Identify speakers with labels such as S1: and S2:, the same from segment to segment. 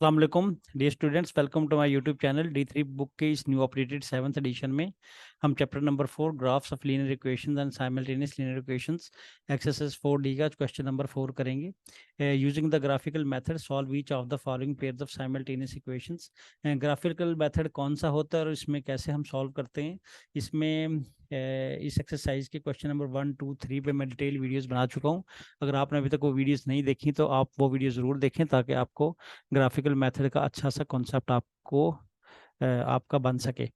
S1: अस्सलाम वालेकुम dear students, welcome to my YouTube channel D3 book के इस न्यू अपडेटेड 7th एडिशन में हम chapter number 4 graphs of linear equations and simultaneous linear equations exercise 4D का question number 4 करेंगे। Using the graphical method solve each of the following pairs of simultaneous equations. Graphical method कौन सा होता है और इसमें कैसे हम सॉल्व करते हैं, इसमें इस एक्सरसाइज के क्वेश्चन नंबर 1, 2, 3 पे मैं डिटेल वीडियोस बना चुका हूँ। अगर आपने अभी तक वो वीडियोस नहीं देखी तो आप वो वीडियो ज़रूर देखें ताकि आपको ग्राफिकल मेथड का अच्छा सा कॉन्सेप्ट आपको आपका बन सके।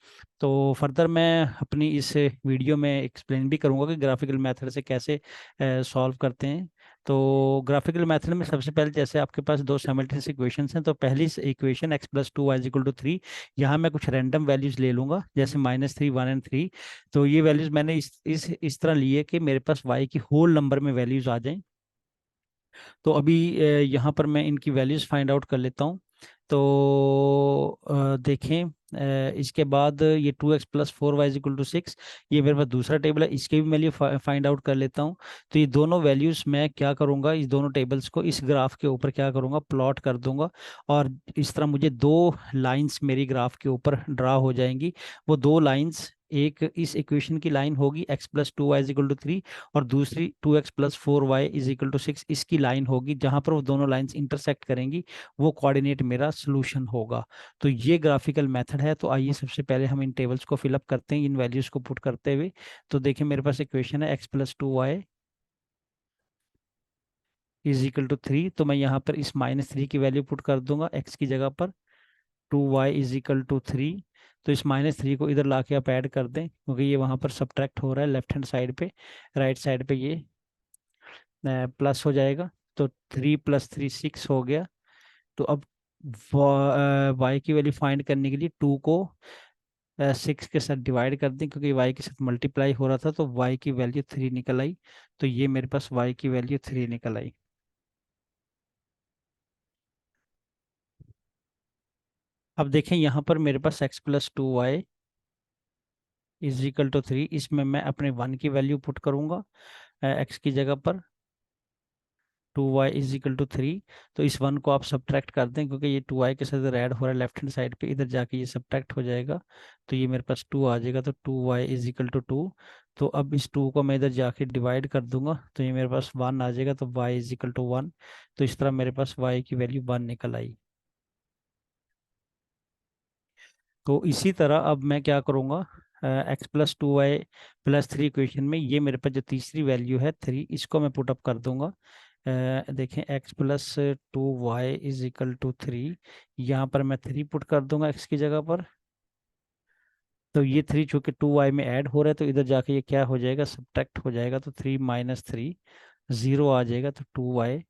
S1: तो फर्दर मैं अपनी इस वीडियो में एक्सप्लेन भी करूंगा कि ग्राफिकल मेथड से कैसे सॉल्व करते हैं। तो ग्राफिकल मेथड में सबसे पहले जैसे आपके पास दो साइमल्टेनियस इक्वेशंस हैं, तो पहली इक्वेशन x+2y=3, यहाँ मैं कुछ रैंडम वैल्यूज ले लूंगा जैसे -3, 1 एंड 3। तो ये वैल्यूज मैंने इस तरह ली है कि मेरे पास y की होल नंबर में वैल्यूज आ जाएं। तो अभी यहाँ पर मैं इनकी वैल्यूज फाइंड आउट कर लेता हूँ। तो देखें, इसके बाद ये 2x+4y=6, ये मेरे पास दूसरा टेबल है, इसके भी मैं लिए फाइंड आउट कर लेता हूँ। तो ये दोनों वैल्यूज मैं क्या करूँगा, इस दोनों टेबल्स को इस ग्राफ के ऊपर क्या करूँगा, प्लॉट कर दूंगा। और इस तरह मुझे दो लाइंस मेरी ग्राफ के ऊपर ड्रा हो जाएंगी। वो दो लाइंस, एक इस इक्वेशन की लाइन होगी x+2y=3 और दूसरी 2x+4y=6 इसकी लाइन होगी। जहां पर वो दोनों लाइंस इंटरसेक्ट करेंगी वो कोऑर्डिनेट मेरा सोल्यूशन होगा। तो ये ग्राफिकल मेथड है। तो आइए सबसे पहले हम इन टेबल्स को फिलअप करते हैं इन वैल्यूज को पुट करते हुए। तो देखिए मेरे पास इक्वेशन है x+2y=3। तो मैं यहाँ पर इस -3 की वैल्यू पुट कर दूंगा x की जगह पर, 2y=3। तो इस -3 को इधर लाके आप ऐड कर दें क्योंकि ये वहां पर सब्ट्रैक्ट हो रहा है लेफ्ट हैंड साइड पे। राइट साइड पे ये प्लस हो जाएगा। तो 3 + 3 6 हो गया। तो अब y की वैल्यू फाइंड करने के लिए 2 को 6 के साथ डिवाइड कर दें क्योंकि y के साथ मल्टीप्लाई हो रहा था। तो y की वैल्यू 3 निकल आई। तो ये मेरे पास y की वैल्यू 3 निकल आई। अब देखें यहाँ पर मेरे पास x+2y=3, इसमें मैं अपने 1 की वैल्यू पुट करूंगा x की जगह पर, 2y=3। तो इस 1 को आप सब्ट्रैक्ट कर दें क्योंकि ये 2y के साथ ऐड हो रहा है लेफ्ट हैंड साइड पे, इधर जाके ये सब्ट्रैक्ट हो जाएगा। तो ये मेरे पास 2 आ जाएगा। तो 2y=2। तो अब इस 2 को मैं इधर जाके डिवाइड कर दूंगा तो ये मेरे पास 1 आ जाएगा। तो y=1। तो इस तरह मेरे पास y की वैल्यू 1 निकल आई। तो इसी तरह अब मैं क्या करूँगा, x+2y+3 इक्वेशन में ये मेरे पास जो तीसरी वैल्यू है 3, इसको मैं पुटअप कर दूंगा। देखें x+2y=3, यहाँ पर मैं 3 पुट कर दूंगा x की जगह पर। तो ये 3 चूंकि 2y में ऐड हो रहा है तो इधर जाके ये क्या हो जाएगा, सब्ट्रैक्ट हो जाएगा। तो 3 - 3 0 आ जाएगा। तो 2y,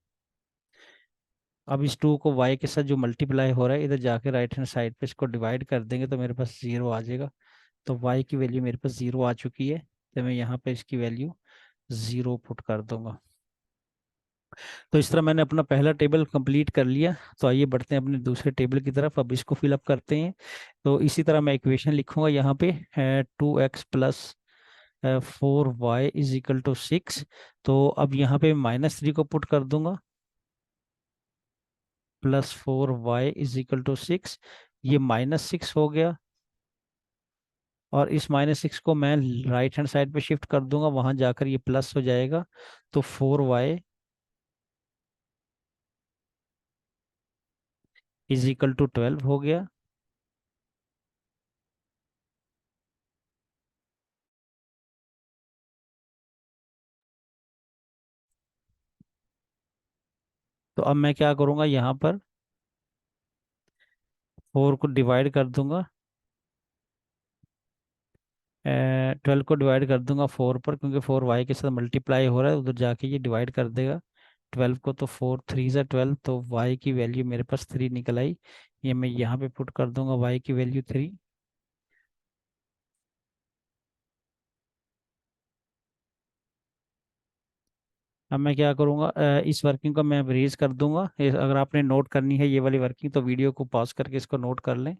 S1: अब इस 2 को y के साथ जो मल्टीप्लाई हो रहा है इधर जाके राइट हैंड साइड पे इसको डिवाइड कर देंगे तो मेरे पास 0 आ जाएगा। तो y की वैल्यू मेरे पास 0 आ चुकी है। तो मैं यहाँ पे इसकी वैल्यू 0 पुट कर दूंगा। तो इस तरह मैंने अपना पहला टेबल कंप्लीट कर लिया। तो आइए बढ़ते हैं अपने दूसरे टेबल की तरफ, अब इसको फिलअप करते हैं। तो इसी तरह मैं इक्वेशन लिखूंगा यहाँ पे, 2x+4y=6। तो अब यहाँ पे -3 को पुट कर दूंगा, +4y=6। ये -6 हो गया। और इस -6 को मैं राइट हैंड साइड पे शिफ्ट कर दूंगा, वहां जाकर ये प्लस हो जाएगा। तो 4y=12 हो गया। तो अब मैं क्या करूंगा, यहाँ पर 4 को डिवाइड कर दूंगा, 12 को डिवाइड कर दूंगा 4 पर क्योंकि 4y के साथ मल्टीप्लाई हो रहा है, उधर जाके ये डिवाइड कर देगा 12 को। तो 4 3 12, तो y की वैल्यू मेरे पास 3 निकल आई। ये मैं यहाँ पे पुट कर दूंगा y की वैल्यू 3। अब मैं क्या करूँगा, इस वर्किंग को मैं रेज कर दूंगा। अगर आपने नोट करनी है ये वाली वर्किंग तो वीडियो को पॉज करके इसको नोट कर लें।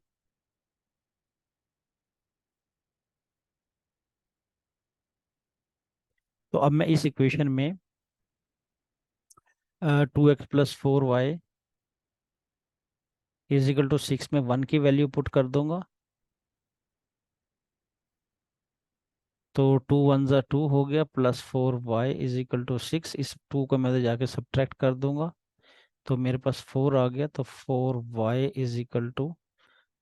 S1: तो अब मैं इस इक्वेशन में 2x+4y इज इक्वल टू 6 में 1 की वैल्यू पुट कर दूंगा, तो 2 1 ज़ा 2 हो गया, plus 4y is equal to 6। इस 2 को मैं तो जाके सब्ट्रैक्ट कर दूंगा, तो मेरे पास 4 आ गया, तो 4y इज इक्वल टू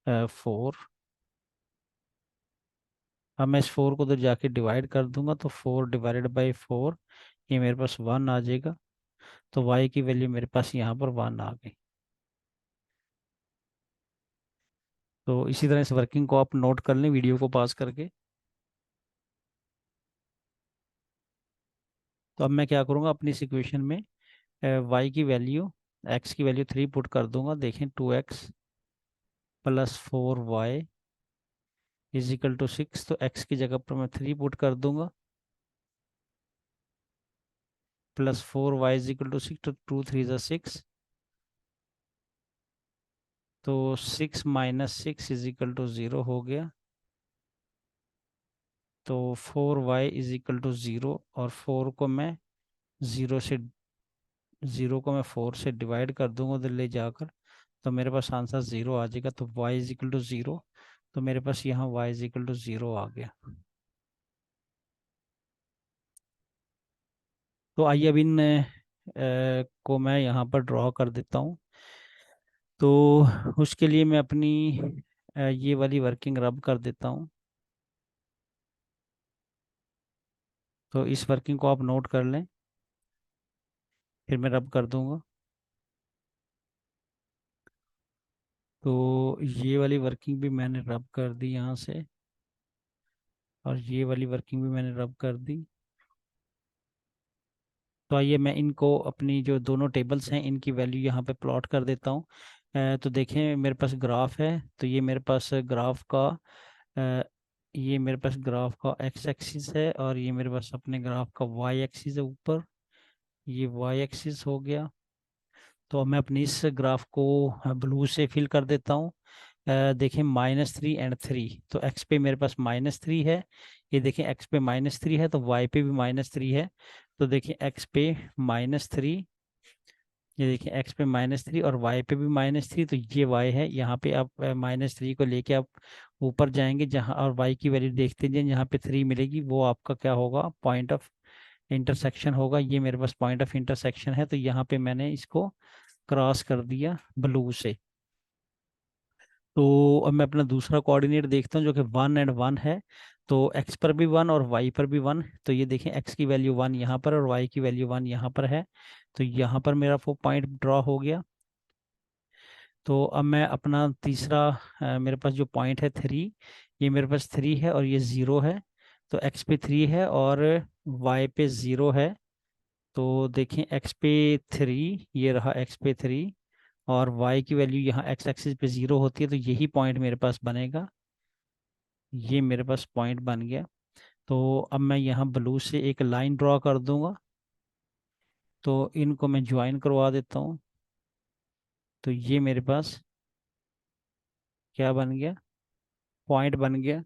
S1: 4। अब मैं इस 4 को तो जाके डिवाइड कर दूंगा, तो 4 डिवाइडेड बाई 4, ये मेरे पास 1 आ जाएगा। तो y की वैल्यू मेरे पास यहाँ पर 1 आ गई। तो इसी तरह इस वर्किंग को आप नोट कर लें वीडियो को पॉज करके। तो अब मैं क्या करूँगा, अपनी इस इक्वेशन में y की वैल्यू, x की वैल्यू 3 पुट कर दूंगा। देखें 2x plus 4y is equal to 6, तो x की जगह पर मैं 3 पुट कर दूंगा, plus 4y is equal to 6, तो 2 3 ज़ा 6, तो 6 - 6 इज इक्वल टू 0 हो गया। तो 4y इज इक्वल टू 0, और 0 से 4 से डिवाइड कर दूंगा उधर ले जाकर, तो मेरे पास आंसर 0 आ जाएगा। तो y इज इक्वल टू 0, तो मेरे पास यहाँ y इज इक्वल टू 0 आ गया। तो आइए अब इन को मैं यहाँ पर ड्रॉ कर देता हूँ। तो उसके लिए मैं अपनी ये वाली वर्किंग रब कर देता हूँ। तो इस वर्किंग को आप नोट कर लें, फिर मैं रब कर दूंगा। तो ये वाली वर्किंग भी मैंने रब कर दी यहाँ से, और ये वाली वर्किंग भी मैंने रब कर दी। तो आइए मैं इनको, अपनी जो दोनों टेबल्स हैं, इनकी वैल्यू यहाँ पे प्लॉट कर देता हूँ। तो देखें मेरे पास ग्राफ है, तो ये मेरे पास ग्राफ का अ, ये मेरे पास ग्राफ का एक्स एक्सिस है, और ये मेरे पास अपने ग्राफ का वाई एक्सिस है ऊपर, ये वाई एक्सिस हो गया। तो अब मैं अपनी इस ग्राफ को ब्लू से फिल कर देता हूँ। देखें -3 और 3, तो एक्स पे मेरे पास -3 है, ये देखें एक्स पे -3 है, तो वाई पे भी -3 है। तो देखें एक्स पे -3, ये देखिए एक्स पे -3 और वाई पे भी -3, तो ये वाई है। यहाँ पे आप -3 को लेके आप ऊपर जाएंगे जहाँ, और वाई की वैल्यू देखते जाएं, जहाँ पे 3 मिलेगी वो आपका क्या होगा, पॉइंट ऑफ इंटरसेक्शन होगा। ये मेरे पास पॉइंट ऑफ इंटरसेक्शन है, तो यहाँ पे मैंने इसको क्रॉस कर दिया ब्लू से। तो अब मैं अपना दूसरा कोऑर्डिनेट देखता हूँ, जो कि 1 और 1 है। तो एक्स पर भी 1 और वाई पर भी 1, तो ये देखें एक्स की वैल्यू 1 यहाँ पर और वाई की वैल्यू 1 यहाँ पर है। तो यहाँ पर मेरा वो पॉइंट ड्रॉ हो गया। तो अब मैं अपना तीसरा, मेरे पास जो पॉइंट है 3, ये मेरे पास 3 है और ये 0 है। तो एक्स पे 3 है और वाई पे 0 है। तो देखें एक्स पे 3, ये रहा एक्स पे 3, और वाई की वैल्यू यहाँ एक्स एक्सिस पे 0 होती है, तो यही पॉइंट मेरे पास बनेगा। ये मेरे पास पॉइंट बन गया। तो अब मैं यहाँ ब्लू से एक लाइन ड्रॉ कर दूंगा, तो इनको मैं ज्वाइन करवा देता हूँ। तो ये मेरे पास क्या बन गया, पॉइंट बन गया।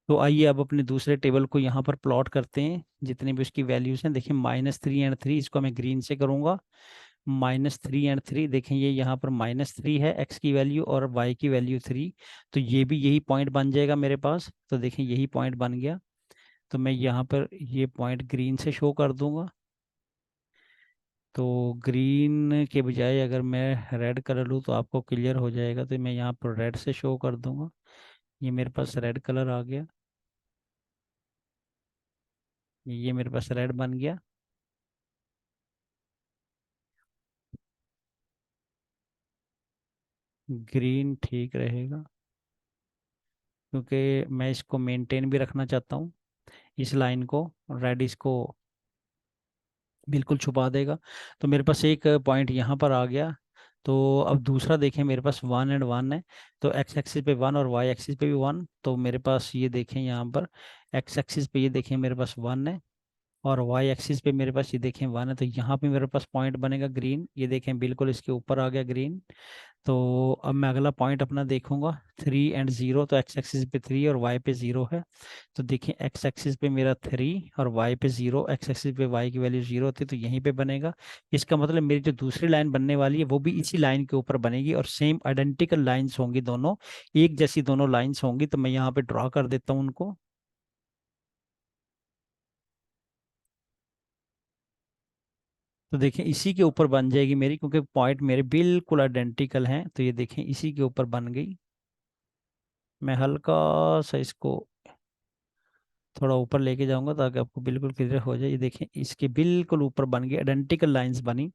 S1: तो आइए अब अपने दूसरे टेबल को यहाँ पर प्लॉट करते हैं, जितने भी उसकी वैल्यूज हैं। देखिए -3 और 3, इसको मैं ग्रीन से करूँगा। -3 और 3, देखें ये यहाँ पर -3 है एक्स की वैल्यू और वाई की वैल्यू 3, तो ये भी यही पॉइंट बन जाएगा मेरे पास। तो देखें यही पॉइंट बन गया। तो मैं यहाँ पर ये पॉइंट ग्रीन से शो कर दूंगा। तो ग्रीन के बजाय अगर मैं रेड कलर लूँ तो आपको क्लियर हो जाएगा, तो मैं यहाँ पर रेड से शो कर दूंगा। ये मेरे पास रेड कलर आ गया, ये मेरे पास रेड बन गया। ग्रीन ठीक रहेगा, क्योंकि मैं इसको मेंटेन भी रखना चाहता हूँ, इस लाइन को। रेड इसको बिल्कुल छुपा देगा। तो मेरे पास एक पॉइंट यहाँ पर आ गया। तो अब दूसरा देखें, मेरे पास 1 और 1 है, तो एक्स एक्सिस पे 1 और वाई एक्सिस पे भी 1। तो मेरे पास ये देखें यहाँ पर एक्स एक्सिस पे ये देखें मेरे पास 1 है, और वाई एक्सिस पे मेरे पास ये देखें 1 है। तो यहाँ पे मेरे पास पॉइंट बनेगा ग्रीन, ये देखें बिल्कुल इसके ऊपर आ गया ग्रीन। तो अब मैं अगला पॉइंट अपना देखूंगा 3 और 0, तो एक्स एक्सिस पे 3 और वाई पे 0 है। तो देखिए एक्स एक्सिस पे मेरा 3 और वाई पे 0, एक्स एक्सिस पे वाई की वैल्यू 0 होती है तो यहीं पे बनेगा। इसका मतलब मेरी जो दूसरी लाइन बनने वाली है वो भी इसी लाइन के ऊपर बनेगी और सेम आइडेंटिकल लाइंस होंगी, दोनों एक जैसी दोनों लाइंस होंगी। तो मैं यहाँ पे ड्रॉ कर देता हूँ उनको। तो देखें इसी के ऊपर बन जाएगी मेरी, क्योंकि पॉइंट मेरे बिल्कुल आइडेंटिकल हैं। तो ये देखें इसी के ऊपर बन गई। मैं हल्का सा इसको थोड़ा ऊपर लेके जाऊंगा ताकि आपको बिल्कुल क्लियर हो जाए। ये देखें इसके बिल्कुल ऊपर बन गई, आइडेंटिकल लाइंस बनी।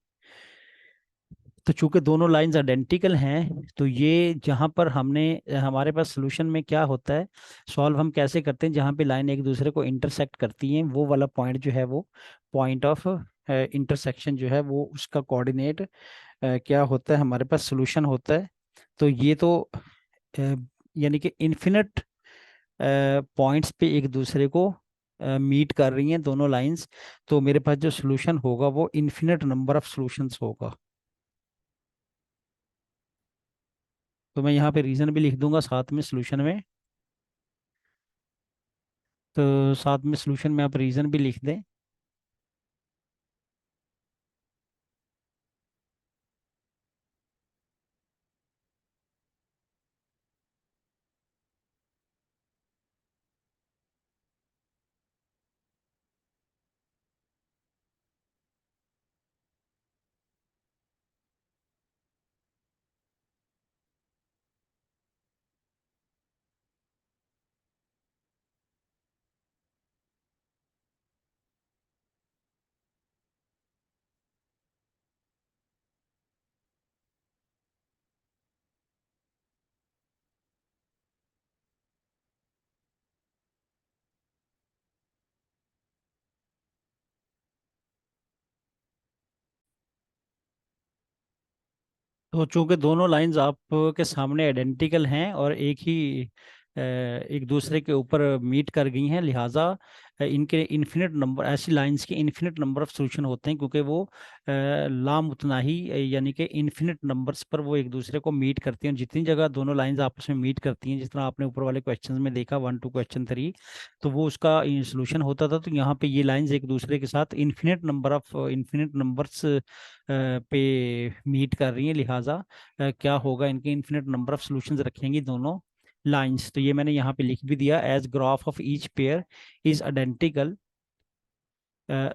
S1: तो चूंकि दोनों लाइंस आइडेंटिकल हैं तो ये जहां पर हमने हमारे पास सोल्यूशन में क्या होता है, सॉल्व हम कैसे करते हैं, जहां पे लाइन एक दूसरे को इंटरसेक्ट करती हैं वो वाला पॉइंट जो है वो पॉइंट ऑफ इंटरसेक्शन जो है वो उसका कोऑर्डिनेट क्या होता है, हमारे पास सोल्यूशन होता है। तो ये तो अ, यानी कि इन्फिनिट पॉइंट्स पे एक दूसरे को मीट कर रही हैं दोनों लाइंस। तो मेरे पास जो सोल्यूशन होगा वो इन्फिनिट नंबर ऑफ सॉल्यूशंस होगा। तो मैं यहाँ पे रीजन भी लिख दूंगा साथ में सोल्यूशन में। तो साथ में सोल्यूशन में आप रीजन भी लिख दें। तो चूंकि दोनों लाइंस आपके सामने आइडेंटिकल हैं और एक दूसरे के ऊपर मीट कर गई हैं, लिहाजा इनके इन्फिनिट नंबर, ऐसी लाइंस के इन्फिनिट नंबर ऑफ सॉल्यूशन होते हैं, क्योंकि वो लामुतनाही यानी कि इन्फिनिट नंबर्स पर वो एक दूसरे को मीट करती हैं। जितनी जगह दोनों लाइंस आपस में मीट करती हैं, जिस तरह आपने ऊपर वाले क्वेश्चंस में देखा 1 to क्वेश्चन 3, तो वो उसका सॉल्यूशन होता था। तो यहाँ पे ये लाइंस एक दूसरे के साथ इन्फिनिट नंबर्स पे मीट कर रही हैं, लिहाजा क्या होगा, इनके इन्फिनिट नंबर ऑफ सॉल्यूशंस रखेंगी दोनों लाइंस। तो ये मैंने यहाँ पे लिख भी दिया, as graph of each pair is identical,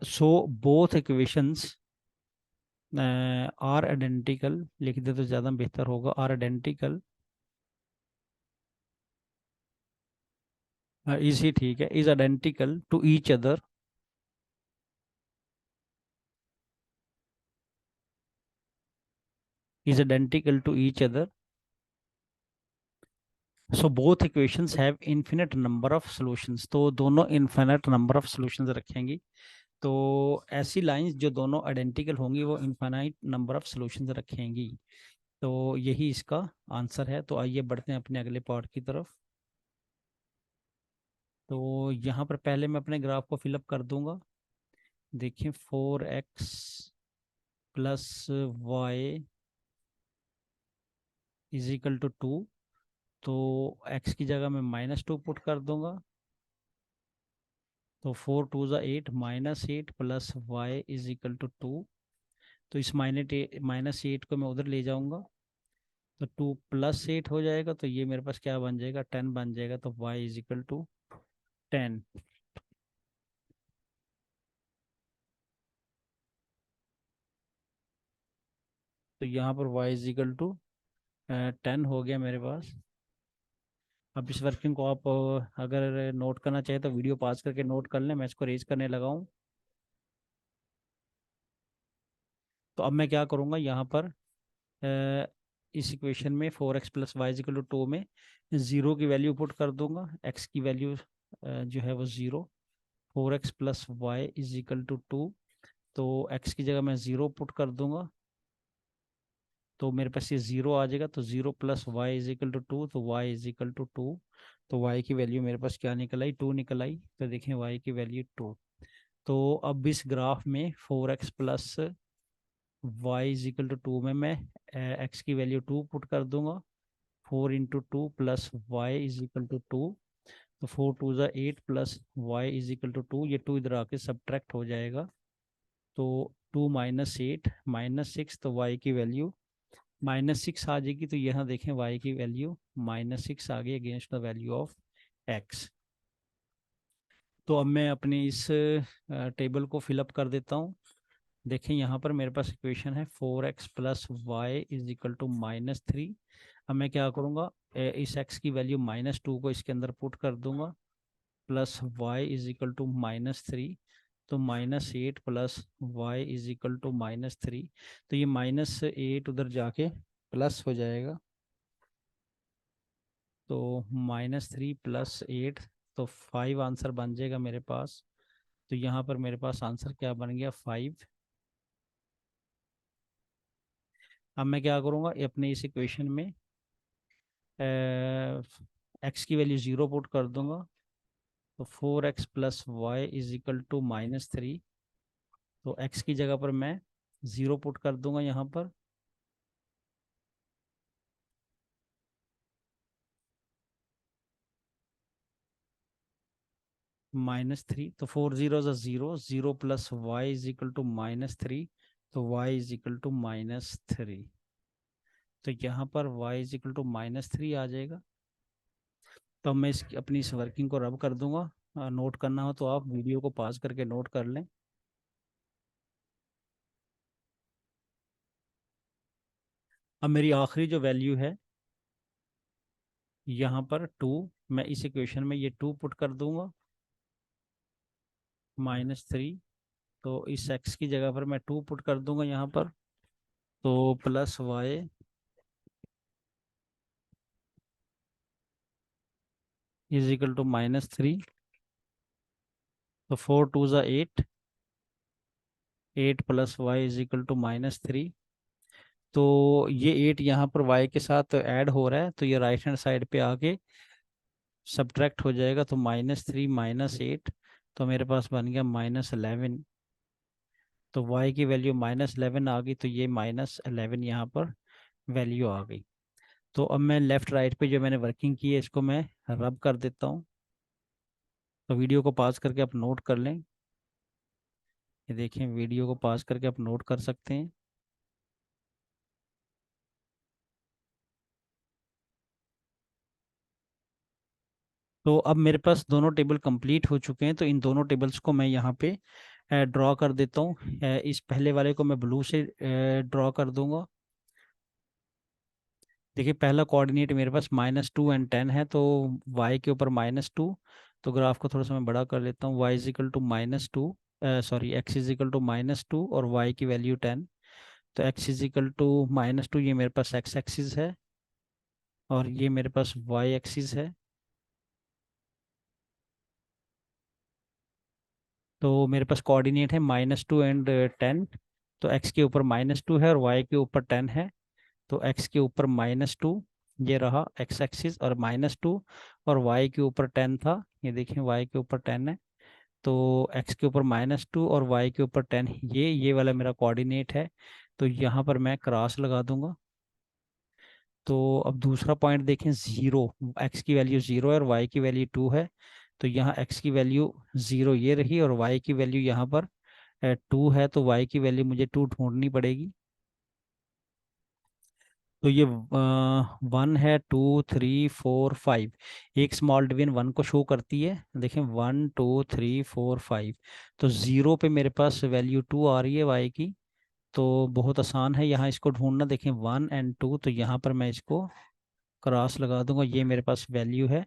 S1: so both equations are identical, लिख दे तो ज़्यादा बेहतर होगा, आर आइडेंटिकल, इज ही ठीक है, is identical to each other, is identical to each other, so both equations have infinite number of solutions. तो दोनों इन्फिनिट नंबर ऑफ सॉल्यूशंस रखेंगी। तो ऐसी लाइंस जो दोनों आइडेंटिकल होंगी वो इनफाइनाइट नंबर ऑफ सॉल्यूशंस रखेंगी। तो यही इसका आंसर है। तो आइए बढ़ते हैं अपने अगले पार्ट की तरफ। तो यहाँ पर पहले मैं अपने ग्राफ को फिलअप कर दूंगा। देखिए 4x plus y is equal to 2। तो x की जगह मैं -2 पुट कर दूंगा। तो 4 2 ज़ा 8, -8 plus y is equal to 2। तो इस -8 को मैं उधर ले जाऊंगा, तो 2 + 8 हो जाएगा। तो ये मेरे पास क्या बन जाएगा, 10 बन जाएगा। तो y इज इक्वल टू 10। तो यहाँ पर y इज इक्वल टू 10 हो गया मेरे पास। अब इस वर्किंग को आप अगर नोट करना चाहे तो वीडियो पॉज करके नोट कर लें, मैं इसको रेज करने लगा हूँ। तो अब मैं क्या करूँगा यहाँ पर इस इक्वेशन में 4x plus y is equal to 2 में 0 की वैल्यू पुट कर दूंगा। x की वैल्यू जो है वो 0, 4x plus y is equal to 2। तो x की जगह मैं 0 पुट कर दूंगा, तो मेरे पास ये 0 आ जाएगा। तो 0 + y इज इक्वल टू 2, तो y इज इक्वल टू 2। तो y की वैल्यू मेरे पास क्या निकल आई, 2 निकल आई। तो देखें y की वैल्यू 2। तो अब इस ग्राफ में 4x plus y is equal to 2 में मैं x की वैल्यू 2 पुट कर दूंगा। 4 into two plus y is equal to 2। तो 4 टू ज़ा 8 plus y is equal to 2। ये 2 इधर आके सब्ट्रैक्ट हो जाएगा। तो 2 माइनस 8 माइनस 6, तो y की वैल्यू -6 आ जाएगी। तो यहाँ देखें y की वैल्यू -6 आ गई against the value of x। तो अब मैं अपने इस टेबल को फिलअप कर देता हूँ। देखें यहाँ पर मेरे पास इक्वेशन है 4x plus y is equal to -3। अब मैं क्या करूँगा, इस x की वैल्यू -2 को इसके अंदर पुट कर दूंगा, plus y is equal to -3। तो -8 plus y is equal to -3। तो ये -8 उधर जाके प्लस हो जाएगा। तो -3 प्लस 8, तो 5 आंसर बन जाएगा मेरे पास। तो यहाँ पर मेरे पास आंसर क्या बन गया, 5। अब मैं क्या करूँगा, अपने इस इक्वेशन में एक्स की वैल्यू 0 पुट कर दूंगा। तो 4x plus y is equal to -3। तो x की जगह पर मैं 0 पुट कर दूंगा यहाँ पर। -3, तो 4 जीरो ज़ा 0, 0 plus y is equal to -3। तो y इज इक्वल टू -3। तो यहाँ पर y इज इक्वल टू -3 आ जाएगा। तो अब मैं इस अपनी इस वर्किंग को रब कर दूंगा। नोट करना हो तो आप वीडियो को पॉज करके नोट कर लें। अब मेरी आखिरी जो वैल्यू है यहाँ पर 2, मैं इस इक्वेशन में ये 2 पुट कर दूंगा, -3। तो इस x की जगह पर मैं 2 पुट कर दूंगा यहाँ पर। तो plus y is equal to -3। तो 4 टू ज़ा 8, 8 plus y is equal to -3। तो ये 8 यहाँ पर y के साथ ऐड हो रहा है, तो ये राइट हैंड साइड पे आके सब्ट्रैक्ट हो जाएगा। तो -3 -8, तो मेरे पास बन गया -11। तो y की वैल्यू -11 आ गई, तो ये -11 यहाँ पर वैल्यू आ गई। तो अब मैं लेफ़्ट राइट पे जो मैंने वर्किंग की है इसको मैं रब कर देता हूँ। तो वीडियो को पॉज करके आप नोट कर लें। ये देखें, वीडियो को पॉज करके आप नोट कर सकते हैं। तो अब मेरे पास दोनों टेबल कंप्लीट हो चुके हैं। तो इन दोनों टेबल्स को मैं यहाँ पे ड्रॉ कर देता हूँ। इस पहले वाले को मैं ब्लू से ड्रॉ कर दूंगा। देखिए, पहला कोऑर्डिनेट मेरे पास -2 एंड 10 है, तो y के ऊपर -2। तो ग्राफ को थोड़ा सा मैं बड़ा कर लेता हूँ। y is equal to -2, sorry x is equal to -2 और y की वैल्यू 10। तो x इज इक्वल टू -2, ये मेरे पास x एक्सिस है और ये मेरे पास y एक्सिस है। तो मेरे पास कोऑर्डिनेट है -2 एंड 10। तो x के ऊपर -2 है और y के ऊपर 10 है। तो x के ऊपर -2, ये रहा x एक्सिस, और -2, और y के ऊपर 10 था। ये देखें, y के ऊपर 10 है। तो x के ऊपर -2 और y के ऊपर 10, ये वाला मेरा कोऑर्डिनेट है। तो यहाँ पर मैं क्रॉस लगा दूंगा। तो अब दूसरा पॉइंट देखें, 0, x की वैल्यू 0 है और y की वैल्यू 2 है। तो यहाँ x की वैल्यू 0 ये रही और y की वैल्यू यहाँ पर 2 है। तो y की वैल्यू मुझे 2 ढूंढनी पड़ेगी। तो ये 1 है, 2 3 4 5। एक स्मॉल डिवीजन 1 को शो करती है। देखें, 1 2 3 4 5। तो 0 पे मेरे पास वैल्यू 2 आ रही है y की। तो बहुत आसान है यहाँ इसको ढूंढना। देखें, 1 एंड 2, तो यहाँ पर मैं इसको क्रॉस लगा दूंगा। ये मेरे पास वैल्यू है।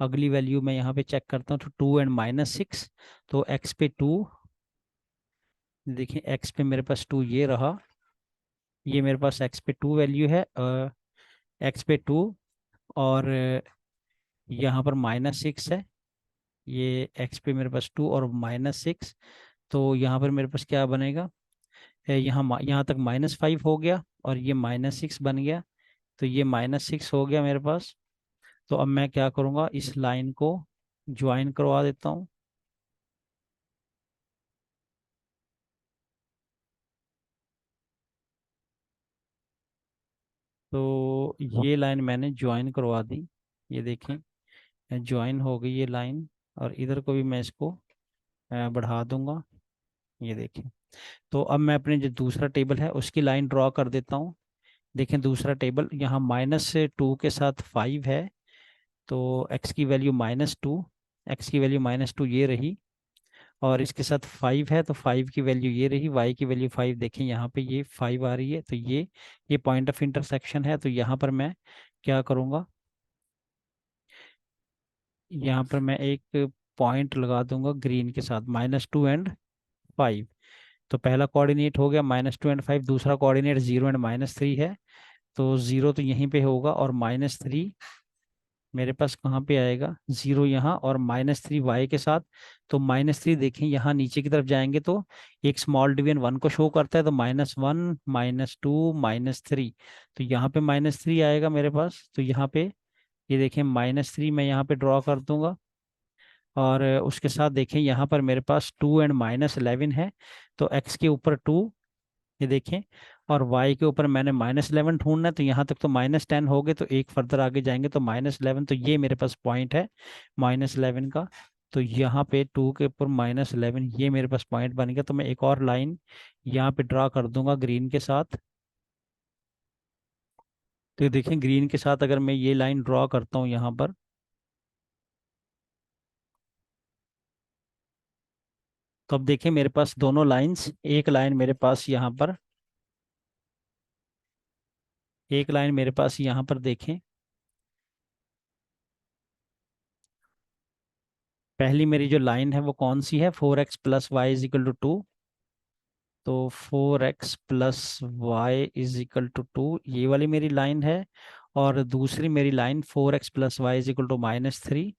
S1: अगली वैल्यू मैं यहाँ पे चेक करता हूँ। तो 2 एंड -6, तो x पे 2, देखिए x पे मेरे पास 2 ये रहा। ये मेरे पास x पे 2 वैल्यू है, x पे 2, और यहाँ पर -6 है। ये x पे मेरे पास 2 और -6। तो यहाँ पर मेरे पास क्या बनेगा, यहाँ तक -5 हो गया और ये -6 बन गया। तो ये -6 हो गया मेरे पास। तो अब मैं क्या करूँगा, इस लाइन को ज्वाइन करवा देता हूँ। तो ये लाइन मैंने ज्वाइन करवा दी, ये देखें ज्वाइन हो गई ये लाइन। और इधर को भी मैं इसको बढ़ा दूंगा, ये देखें। तो अब मैं अपने जो दूसरा टेबल है उसकी लाइन ड्रॉ कर देता हूँ। देखें दूसरा टेबल यहाँ -2 के साथ 5 है, तो x की वैल्यू -2, x की वैल्यू -2 ये रही, और इसके साथ 5 है तो 5 की वैल्यू ये रही, y की वैल्यू 5, देखें यहाँ पे ये 5 आ रही है। तो ये पॉइंट ऑफ इंटरसेक्शन है। तो यहाँ पर मैं क्या करूँगा, यहाँ पर मैं एक पॉइंट लगा दूंगा ग्रीन के साथ, -2 एंड 5। तो पहला कोऑर्डिनेट हो गया -2 एंड 5, दूसरा कोऑर्डिनेट 0 एंड -3 है। तो 0 तो यहीं पे होगा, और -3 मेरे पास कहाँ पे आएगा, 0 यहाँ, और -3 y के साथ। तो -3 देखें यहाँ नीचे की तरफ जाएंगे तो एक स्मॉल डिवीजन 1 को शो करता है, तो -1 -2 -3। तो यहाँ पे -3 आएगा मेरे पास। तो यहाँ पे ये देखें -3 मैं यहाँ पे ड्रॉ कर दूंगा। और उसके साथ देखें यहाँ पर मेरे पास 2 एंड -11 है। तो x के ऊपर 2, ये देखें, और y के ऊपर मैंने -11 ढूंढना है। तो यहाँ तक तो -10 हो गए, तो एक फर्दर आगे जाएंगे तो -11। तो ये मेरे पास पॉइंट है -11 का। तो यहाँ पे 2 के ऊपर -11, ये मेरे पास पॉइंट बन गया। तो मैं एक और लाइन यहाँ पे ड्रा कर दूंगा ग्रीन के साथ। तो ये देखें ग्रीन के साथ अगर मैं ये लाइन ड्रॉ करता हूँ यहाँ पर, तो अब देखें मेरे पास दोनों लाइंस, एक लाइन मेरे पास यहाँ पर, एक लाइन मेरे पास यहाँ पर देखें। पहली मेरी जो लाइन है वो कौन सी है, 4x + y = 2। तो 4x + y = 2, ये वाली मेरी लाइन है। और दूसरी मेरी line 4x + y = -3।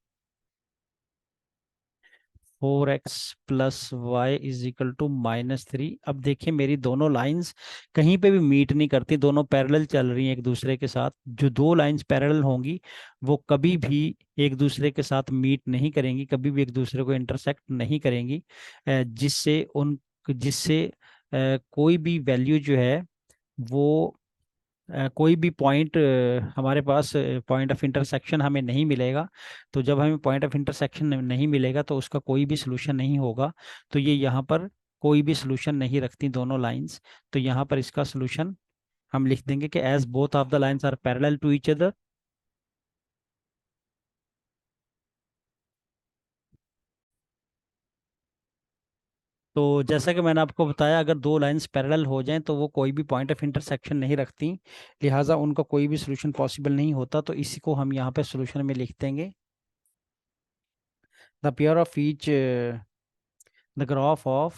S1: 4x + y = -3। अब देखिए मेरी दोनों लाइंस कहीं पे भी मीट नहीं करती, दोनों पैरेलल चल रही हैं एक दूसरे के साथ। जो दो लाइंस पैरेलल होंगी वो कभी भी एक दूसरे के साथ मीट नहीं करेंगी, कभी भी एक दूसरे को इंटरसेक्ट नहीं करेंगी, जिससे कोई भी वैल्यू जो है वो कोई भी पॉइंट हमारे पास पॉइंट ऑफ इंटरसेक्शन हमें नहीं मिलेगा। तो जब हमें पॉइंट ऑफ इंटरसेक्शन नहीं मिलेगा तो उसका कोई भी सोल्यूशन नहीं होगा। तो ये यहाँ पर कोई भी सोल्यूशन नहीं रखती दोनों लाइंस। तो यहाँ पर इसका सोल्यूशन हम लिख देंगे कि as both of the lines are parallel to each other. तो जैसा कि मैंने आपको बताया, अगर दो लाइंस पैरेलल हो जाएं तो वो कोई भी पॉइंट ऑफ इंटरसेक्शन नहीं रखती, लिहाजा उनका कोई भी सोल्यूशन पॉसिबल नहीं होता। तो इसी को हम यहाँ पे सोल्यूशन में लिख देंगे, the pair of each, the graph of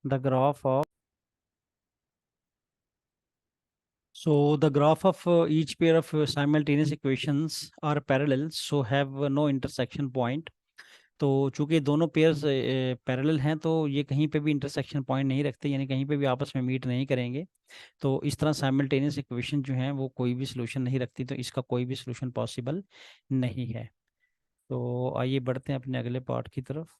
S1: the graph of so the graph of each pair of simultaneous equations are parallel, so have no intersection point। तो चूंकि दोनों पेयर्स पैरेलल हैं तो ये कहीं पे भी इंटरसेक्शन पॉइंट नहीं रखते, यानी कहीं पे भी आपस में मीट नहीं करेंगे। तो इस तरह साइमल्टेनियस इक्वेशन जो हैं वो कोई भी सोल्यूशन नहीं रखती, तो इसका कोई भी सोल्यूशन पॉसिबल नहीं है। तो आइए बढ़ते हैं अपने अगले पार्ट की तरफ।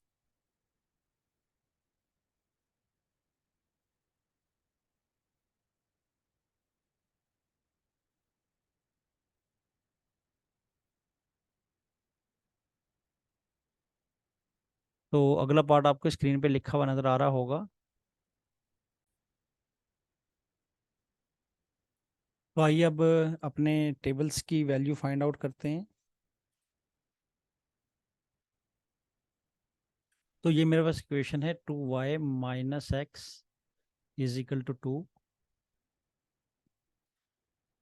S1: तो अगला पार्ट आपको स्क्रीन पे लिखा हुआ नज़र आ रहा होगा। तो आइए अब अपने टेबल्स की वैल्यू फाइंड आउट करते हैं। तो ये मेरे पास इक्वेशन है 2y - x = 2।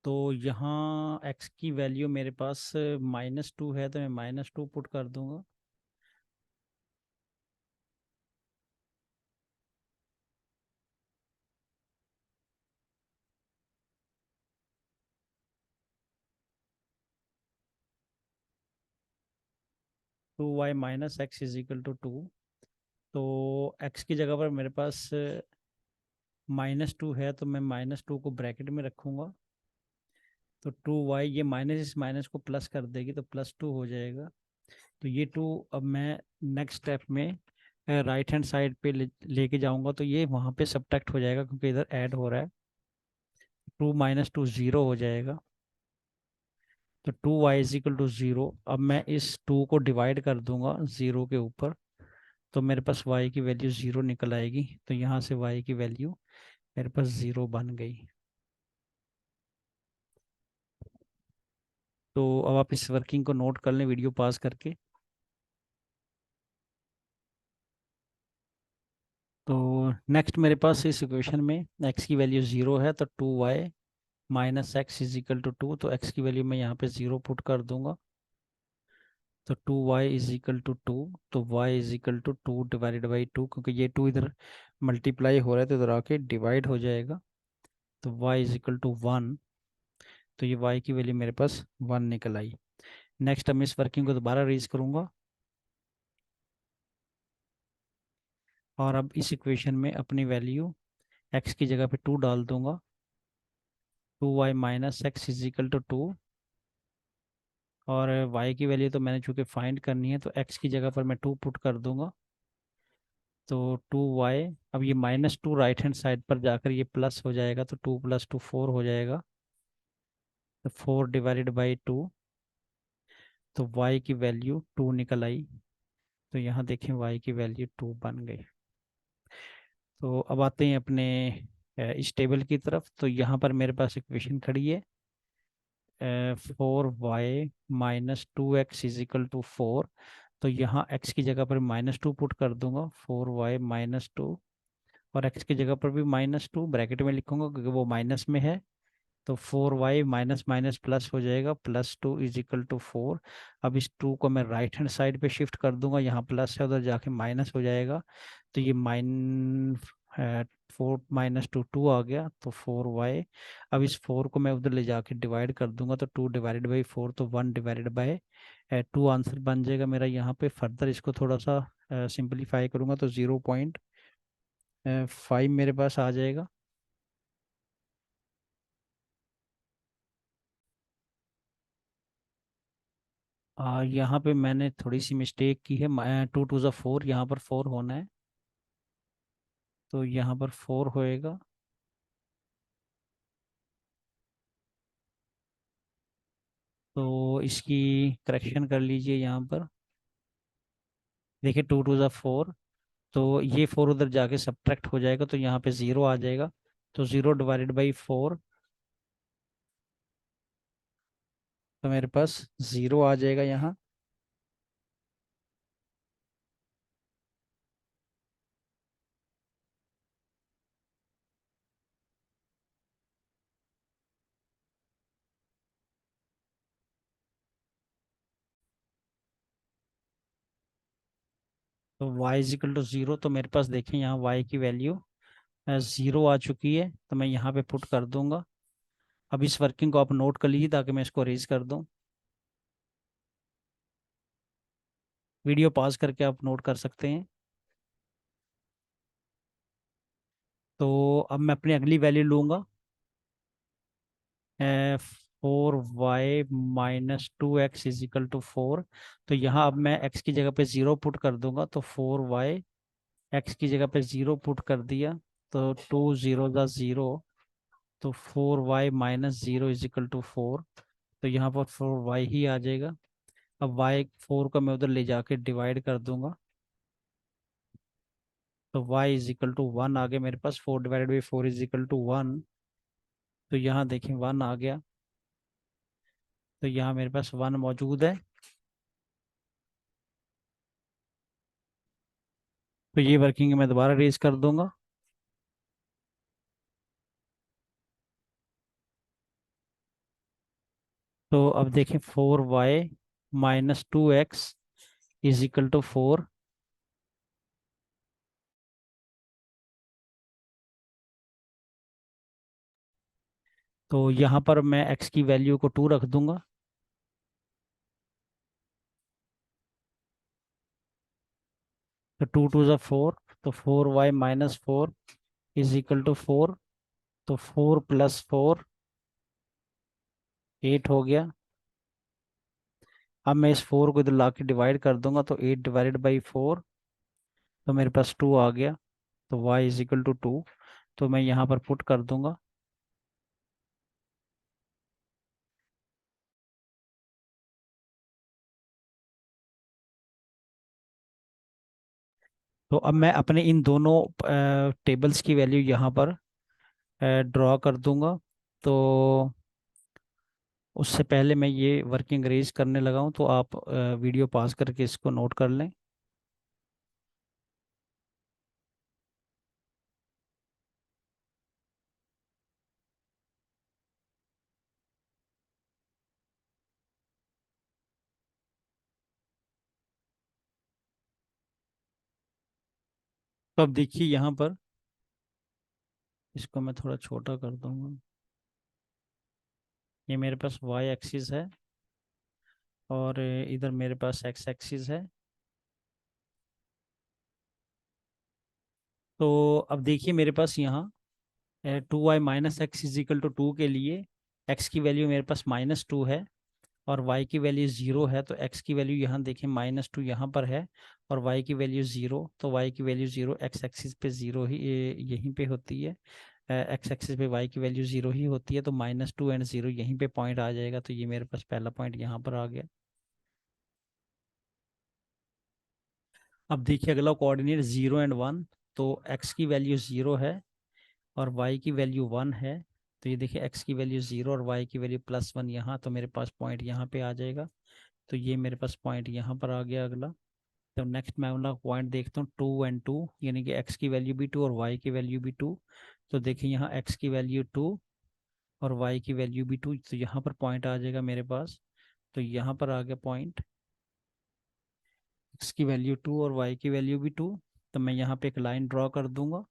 S1: तो यहाँ x की वैल्यू मेरे पास -2 है, तो मैं -2 पुट कर दूंगा। Two y -x = 2। तो x की जगह पर मेरे पास -2 है, तो मैं -2 को ब्रैकेट में रखूंगा। तो 2y, ये माइनस इस माइनस को प्लस कर देगी तो +2 हो जाएगा। तो ये 2 अब मैं नेक्स्ट स्टेप में राइट हैंड साइड पे लेके जाऊंगा तो ये वहाँ पे सब्ट्रैक्ट हो जाएगा क्योंकि इधर ऐड हो रहा है। 2 - 2 0 हो जाएगा। तो 2y = 0। अब मैं इस 2 को डिवाइड कर दूंगा 0 के ऊपर, तो मेरे पास y की वैल्यू 0 निकल आएगी। तो यहाँ से y की वैल्यू मेरे पास 0 बन गई। तो अब आप इस वर्किंग को नोट कर लें वीडियो पॉज करके। तो नेक्स्ट मेरे पास इस इक्वेशन में x की वैल्यू 0 है, तो 2y - x = 2। तो x की वैल्यू मैं यहाँ पे 0 पुट कर दूंगा। तो 2y = 2। तो y = 2 डिवाइडेड बाई 2, क्योंकि ये 2 इधर मल्टीप्लाई हो रहा है तो इधर आके डिवाइड हो जाएगा। तो y = 1। तो ये y की वैल्यू मेरे पास 1 निकल आई। नेक्स्ट अब मैं इस वर्किंग को दोबारा रेज करूंगा और अब इस इक्वेशन में अपनी वैल्यू x की जगह पे 2 डाल दूंगा। 2y - x = 2। और y की वैल्यू तो मैंने चूँकि फाइंड करनी है तो x की जगह पर मैं 2 पुट कर दूंगा। तो 2y, अब ये -2 राइट हैंड साइड पर जाकर ये प्लस हो जाएगा, तो 2 + 2 4 हो जाएगा। तो 4 डिवाइडेड बाई 2। तो y की वैल्यू 2 निकल आई। तो यहाँ देखें y की वैल्यू 2 बन गई। तो अब आते हैं अपने इस टेबल की तरफ। तो यहाँ पर मेरे पास इक्वेशन खड़ी है 4y - 2x = 4। तो यहाँ x की जगह पर -2 पुट कर दूंगा। 4y - 2, और x की जगह पर भी -2 ब्रैकेट में लिखूंगा क्योंकि वो माइनस में है। तो 4y माइनस माइनस प्लस हो जाएगा, +2 = 4। अब इस 2 को मैं राइट हैंड साइड पे शिफ्ट कर दूंगा, यहाँ प्लस है उधर जाके माइनस हो जाएगा। तो ये 4 - 2 आ गया, तो 4y। अब इस 4 को मैं उधर ले जाके डिवाइड कर दूंगा, तो 2/4, तो 1/2 आंसर बन जाएगा मेरा। यहाँ पे फर्दर इसको थोड़ा सा सिंपलीफाई करूंगा तो 0.5 मेरे पास आ जाएगा। यहाँ पे मैंने थोड़ी सी मिस्टेक की है। 2 × 2 = 4, यहाँ पर 4 होना है, तो यहाँ पर 4 होएगा। तो इसकी करेक्शन कर लीजिए यहाँ पर। देखिए 2 × 2 = 4, तो ये 4 उधर जाके सब्ट्रैक्ट हो जाएगा, तो यहाँ पे 0 आ जाएगा। तो 0/4, तो मेरे पास 0 आ जाएगा यहाँ। तो y = 0, तो मेरे पास देखें यहाँ y की वैल्यू 0 आ चुकी है, तो मैं यहाँ पे पुट कर दूंगा। अब इस वर्किंग को आप नोट कर लीजिए ताकि मैं इसको रेज कर दूँ। वीडियो पॉज करके आप नोट कर सकते हैं। तो अब मैं अपनी अगली वैल्यू लूँगा 4y - 2x = 4। तो यहाँ अब मैं x की जगह पे 0 पुट कर दूंगा, तो 4y, x की जगह पे 0 पुट कर दिया, तो 2 0 = 0। तो 4y - 0 = 4। तो यहाँ पर 4y ही आ जाएगा। अब y 4 को मैं उधर ले जाके डिवाइड कर दूंगा, तो y = 1 आ गया मेरे पास। 4/4 = 1। तो यहाँ देखें 1 आ गया, तो यहाँ मेरे पास 1 मौजूद है। तो ये वर्किंग मैं दोबारा रेज कर दूंगा। तो अब देखें 4y - 2x = 4। तो यहाँ पर मैं x की वैल्यू को 2 रख दूंगा। तो 2 × 2 = 4। तो 4y - 4 = 4। तो 4 + 4 8 हो गया। अब मैं इस 4 को इधर ला के डिवाइड कर दूंगा, तो 8/4, तो मेरे पास 2 आ गया, तो y इज इक्वल टू 2, तो मैं यहाँ पर पुट कर दूंगा। तो अब मैं अपने इन दोनों टेबल्स की वैल्यू यहाँ पर ड्रॉ कर दूंगा। तो उससे पहले मैं ये वर्किंग रेज करने लगा हूँ, तो आप वीडियो पॉज करके इसको नोट कर लें। तो अब देखिए यहाँ पर, इसको मैं थोड़ा छोटा कर दूंगा। ये मेरे पास y एक्सिस है और इधर मेरे पास x एक्सिस है। तो अब देखिए मेरे पास यहाँ 2y minus x is equal to 2 के लिए x की वैल्यू मेरे पास -2 है और y की वैल्यू 0 है। तो x की वैल्यू यहाँ देखें -2 यहाँ पर है और y की वैल्यू 0, तो y की वैल्यू 0, x एक्सिस पे 0 ही यहीं पे होती है। x एक्सिस पे y की वैल्यू 0 ही होती है, तो -2 एंड 0 यहीं पे पॉइंट आ जाएगा। तो ये मेरे पास पहला पॉइंट यहाँ पर आ गया। अब देखिए अगला कोऑर्डिनेट 0 एंड 1, तो x की वैल्यू 0 है और y की वैल्यू 1 है। तो ये देखिए x की वैल्यू 0 और y की वैल्यू +1 यहाँ, तो मेरे पास पॉइंट यहाँ पे आ जाएगा। तो ये मेरे पास पॉइंट यहाँ पर आ गया अगला। तो नेक्स्ट मैं वाला पॉइंट देखता हूँ 2 एंड 2, यानी कि x की वैल्यू भी 2 और y की वैल्यू भी 2। तो देखिए यहाँ x की वैल्यू 2 और y की वैल्यू भी 2, तो यहाँ पर पॉइंट आ जाएगा मेरे पास। तो यहाँ पर आ गया पॉइंट, x की वैल्यू 2 और y की वैल्यू भी 2। तो मैं यहाँ पे एक लाइन ड्रॉ कर दूंगा।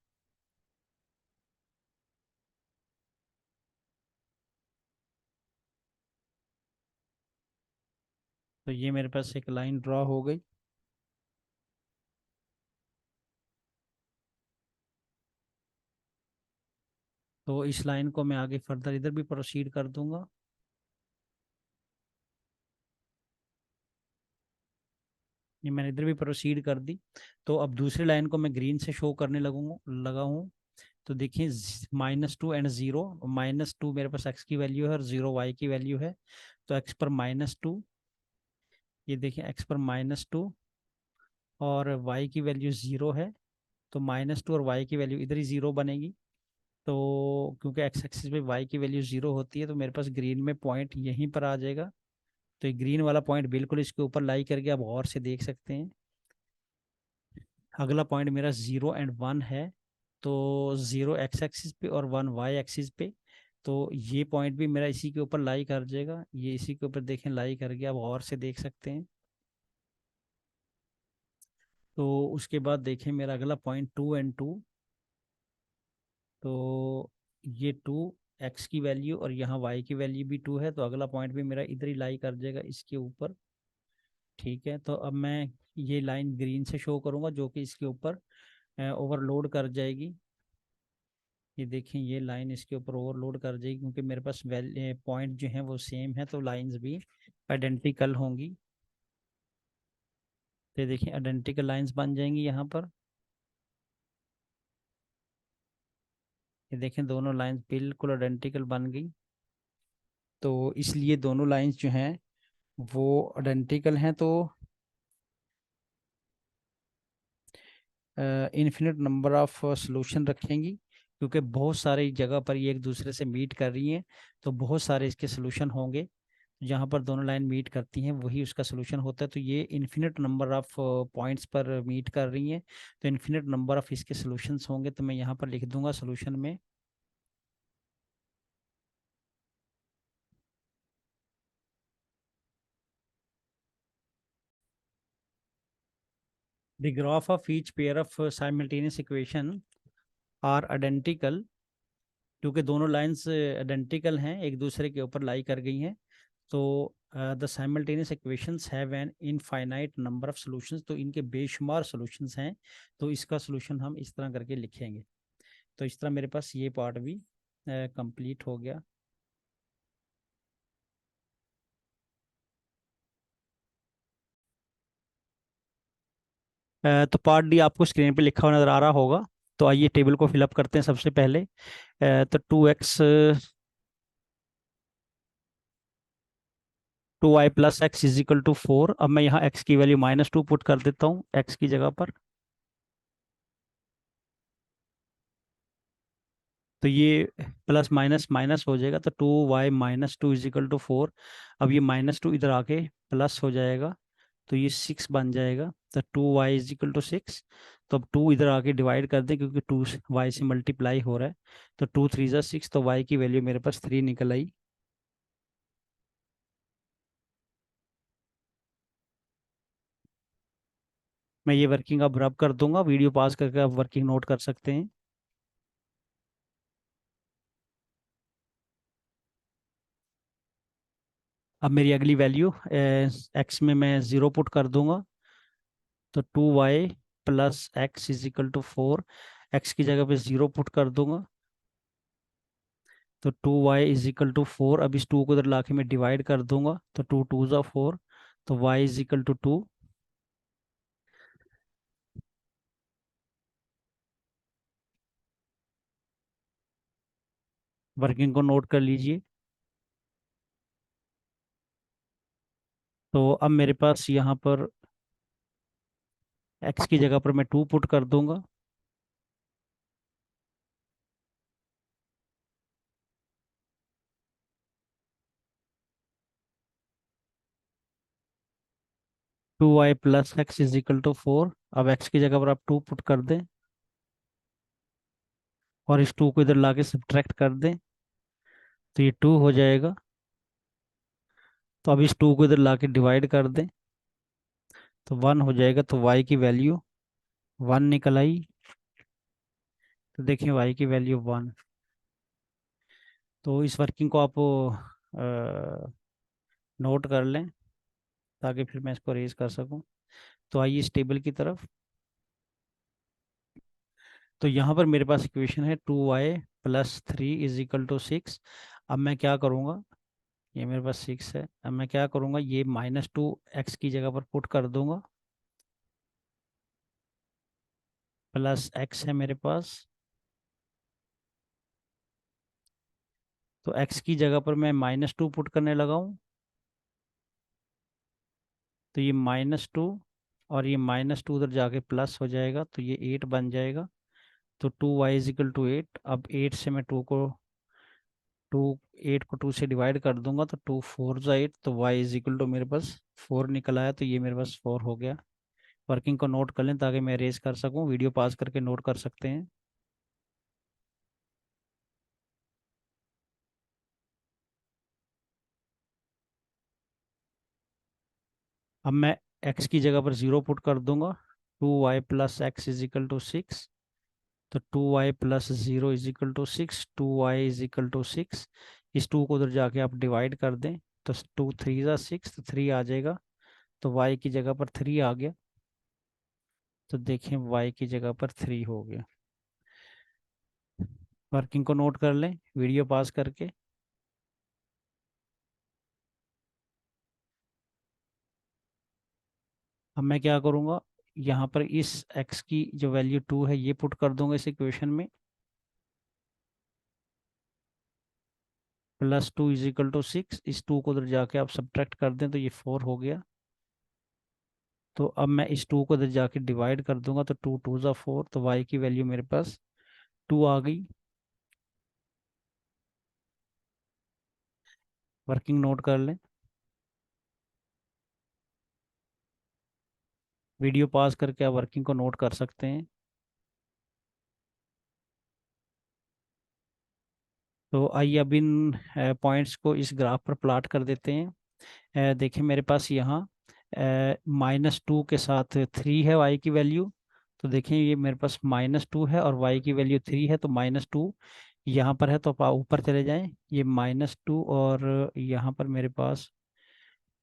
S1: तो ये मेरे पास एक लाइन ड्रॉ हो गई। तो इस लाइन को मैं आगे फर्दर इधर भी प्रोसीड कर दूंगा। ये मैंने इधर भी प्रोसीड कर दी। तो अब दूसरी लाइन को मैं ग्रीन से शो करने लगा हूँ। तो देखिए -2 एंड 0, -2 मेरे पास x की वैल्यू है और 0 y की वैल्यू है। तो x पर -2, ये देखिए x पर -2 और y की वैल्यू 0 है। तो -2 और y की वैल्यू इधर ही 0 बनेगी। तो क्योंकि x एक्सिस पे y की वैल्यू 0 होती है, तो मेरे पास ग्रीन में पॉइंट यहीं पर आ जाएगा। तो ये ग्रीन वाला पॉइंट बिल्कुल इसके ऊपर लाई करके आप गौर से देख सकते हैं। अगला पॉइंट मेरा 0 एंड 1 है। तो 0 एक्स एक्सिस पे और 1 वाई एक्सिस पे। तो ये पॉइंट भी मेरा इसी के ऊपर लाई कर जाएगा, ये इसी के ऊपर देखें लाई कर गया, आप गौर से देख सकते हैं। तो उसके बाद देखें मेरा अगला पॉइंट 2 एंड 2। तो ये 2, एक्स की वैल्यू और यहाँ वाई की वैल्यू भी 2 है, तो अगला पॉइंट भी मेरा इधर ही लाई कर जाएगा इसके ऊपर। ठीक है, तो अब मैं ये लाइन ग्रीन से शो करूँगा जो कि इसके ऊपर ओवरलोड कर जाएगी। ये देखें ये लाइन इसके ऊपर ओवरलोड कर जाएगी क्योंकि मेरे पास पॉइंट जो है वो सेम है, तो लाइंस भी आइडेंटिकल होंगी। तो ये देखिए आइडेंटिकल लाइंस बन जाएंगी यहाँ पर। ये देखें दोनों लाइंस बिल्कुल आइडेंटिकल बन गई। तो इसलिए दोनों लाइंस जो हैं वो आइडेंटिकल हैं, तो इन्फिनिट नंबर ऑफ सॉल्यूशन रखेंगी क्योंकि बहुत सारी जगह पर ये एक दूसरे से मीट कर रही हैं। तो बहुत सारे इसके सोल्यूशन होंगे, जहाँ पर दोनों लाइन मीट करती हैं वही उसका सोल्यूशन होता है। तो ये इन्फिनिट नंबर ऑफ पॉइंट्स पर मीट कर रही हैं, तो इन्फिनिट नंबर ऑफ इसके सोल्यूशंस होंगे। तो मैं यहाँ पर लिख दूंगा सोल्यूशन में the graph of each pair of simultaneous equation are identical, क्योंकि दोनों लाइंस आइडेंटिकल हैं, एक दूसरे के ऊपर लाई कर गई हैं। तो the simultaneous equations have an infinite number of solutions, तो इनके बेशुमार सॉल्यूशंस हैं। तो इसका सॉल्यूशन हम इस तरह करके लिखेंगे। तो इस तरह मेरे पास ये पार्ट भी कंप्लीट हो गया। तो पार्ट डी आपको स्क्रीन पे लिखा हुआ नजर आ रहा होगा। तो आइए टेबल को फिलअप करते हैं सबसे पहले। तो 2y+x = 4। अब मैं यहाँ x की वैल्यू -2 पुट कर देता हूँ x की जगह पर। तो ये प्लस माइनस माइनस हो जाएगा, तो 2y-2 = 4। अब ये -2 इधर आके प्लस हो जाएगा, तो ये 6 बन जाएगा। तो 2y = 6। तो अब 2 इधर आके डिवाइड कर दें, क्योंकि 2 y से मल्टीप्लाई हो रहा है। तो 2 3 = 6, तो y की वैल्यू मेरे पास 3 निकल आई। मैं ये वर्किंग अब रब कर दूंगा, वीडियो पॉज करके आप वर्किंग नोट कर सकते हैं। अब मेरी अगली वैल्यू x में मैं 0 पुट कर दूंगा। तो 2y+x = 4। x की जगह पे 0 पुट कर दूंगा। तो 2y = 4। अब इस 2 को इधर लाके मैं डिवाइड कर दूंगा, तो 2 2 = 4। तो y = 2। वर्किंग को नोट कर लीजिए। तो अब मेरे पास यहाँ पर x की जगह पर मैं 2 पुट कर दूंगा। 2y+x = 4। अब x की जगह पर आप 2 पुट कर दें, और इस 2 को इधर लाके सब्ट्रैक्ट कर दें, तो ये 2 हो जाएगा। तो अब इस 2 को इधर लाके डिवाइड कर दें, तो 1 हो जाएगा। तो y की वैल्यू 1 निकल आई। तो देखिए y की वैल्यू 1। तो इस वर्किंग को आप नोट कर लें, ताकि फिर मैं इसको रेज कर सकूं। तो आइए इस टेबल की तरफ। तो यहाँ पर मेरे पास इक्वेशन है 2y+3 = 6। अब मैं क्या करूँगा, ये मेरे पास 6 है। अब मैं क्या करूँगा, ये -2 x की जगह पर पुट कर दूंगा, प्लस x है मेरे पास। तो x की जगह पर मैं -2 पुट करने लगा हूँ। तो ये -2, और ये -2 उधर जाके प्लस हो जाएगा, तो ये 8 बन जाएगा। तो 2y = 8। अब 8 से मैं 2 8 को 2 से डिवाइड कर दूंगा, तो 2 4 = 8। तो y = मेरे पास 4 निकल आया। तो ये मेरे पास 4 हो गया। वर्किंग को नोट कर लें, ताकि मैं रेज कर सकूं, वीडियो पास करके नोट कर सकते हैं। अब मैं x की जगह पर 0 पुट कर दूंगा। 2y+x = 6। तो 2y+0 = 6। इस 2 को उधर जाके आप डिवाइड कर दें, तो 2 3 = 6, तो 3 आ जाएगा। तो y की जगह पर 3 आ गया। तो देखें y की जगह पर 3 हो गया। वर्किंग को नोट कर लें, वीडियो पास करके। अब मैं क्या करूँगा, यहाँ पर इस x की जो वैल्यू 2 है ये पुट कर दूंगा इस इक्वेशन में। +2 = 6। इस 2 को उधर जाके आप सब्ट्रैक्ट कर दें, तो ये 4 हो गया। तो अब मैं इस 2 को इधर जाके डिवाइड कर दूंगा, तो 2 2 = 4। तो y की वैल्यू मेरे पास 2 आ गई। वर्किंग नोट कर लें, वीडियो पॉज करके आप वर्किंग को नोट कर सकते हैं। तो आइए अब इन पॉइंट्स को इस ग्राफ पर प्लाट कर देते हैं। देखिए मेरे पास यहाँ -2 के साथ 3 है y की वैल्यू। तो देखिए ये मेरे पास -2 है और y की वैल्यू 3 है। तो -2 यहाँ पर है, तो आप ऊपर चले जाएं। ये -2, और यहाँ पर मेरे पास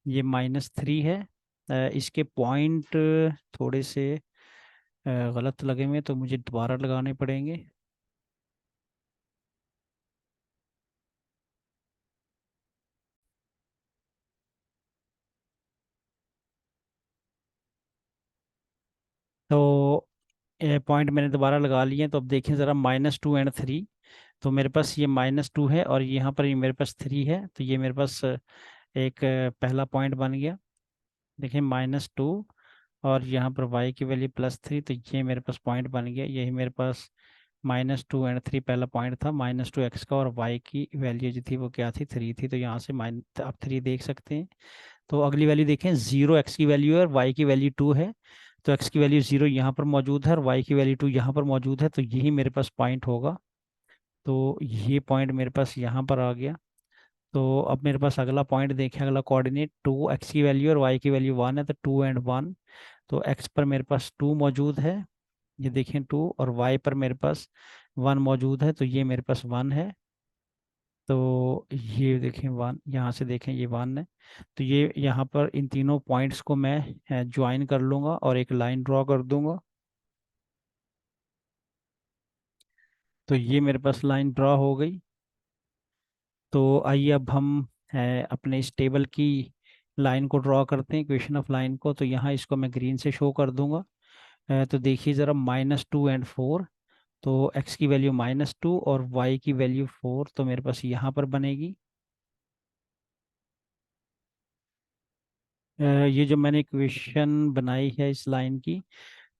S1: ये -3 है। इसके पॉइंट थोड़े से गलत लगे हुए, तो मुझे दोबारा लगाने पड़ेंगे। तो पॉइंट मैंने दोबारा लगा लिए, तो अब देखें ज़रा, -2 और 3। तो मेरे पास ये -2 है और यहाँ पर ये मेरे पास 3 है, तो ये मेरे पास एक पहला पॉइंट बन गया। देखिए -2 और यहाँ पर y की वैल्यू +3, तो ये मेरे पास पॉइंट बन गया। यही मेरे पास -2 और 3 पहला पॉइंट था, -2 x का, और y की वैल्यू जो थी वो क्या थी, 3 थी। तो यहाँ से माइन आप 3 देख सकते हैं। तो अगली वैल्यू देखें, 0 x की वैल्यू है और y की वैल्यू 2 है। तो x की वैल्यू 0 यहाँ पर मौजूद है और y की वैल्यू 2 यहाँ पर मौजूद है, तो यही मेरे पास पॉइंट होगा। तो ये पॉइंट मेरे पास यहाँ पर आ गया। तो अब मेरे पास अगला पॉइंट देखें, अगला कोऑर्डिनेट, 2 x की वैल्यू और y की वैल्यू 1 है, तो 2 और 1। तो x पर मेरे पास 2 मौजूद है, ये देखें 2, और y पर मेरे पास 1 मौजूद है, तो ये मेरे पास 1 है। तो ये देखें 1, यहाँ से देखें ये 1 है। तो ये यहाँ पर इन तीनों पॉइंट्स को मैं ज्वाइन कर लूँगा और एक लाइन ड्रॉ कर दूंगा। तो ये मेरे पास लाइन ड्रॉ हो गई। तो आइए अब हम अपने इस टेबल की लाइन को ड्रॉ करते हैं, इक्वेशन ऑफ लाइन को। तो यहाँ इसको मैं ग्रीन से शो कर दूंगा। तो देखिए ज़रा, -2 और 4। तो x की वैल्यू -2 और y की वैल्यू 4, तो मेरे पास यहाँ पर बनेगी। ये जो मैंने इक्वेशन बनाई है इस लाइन की,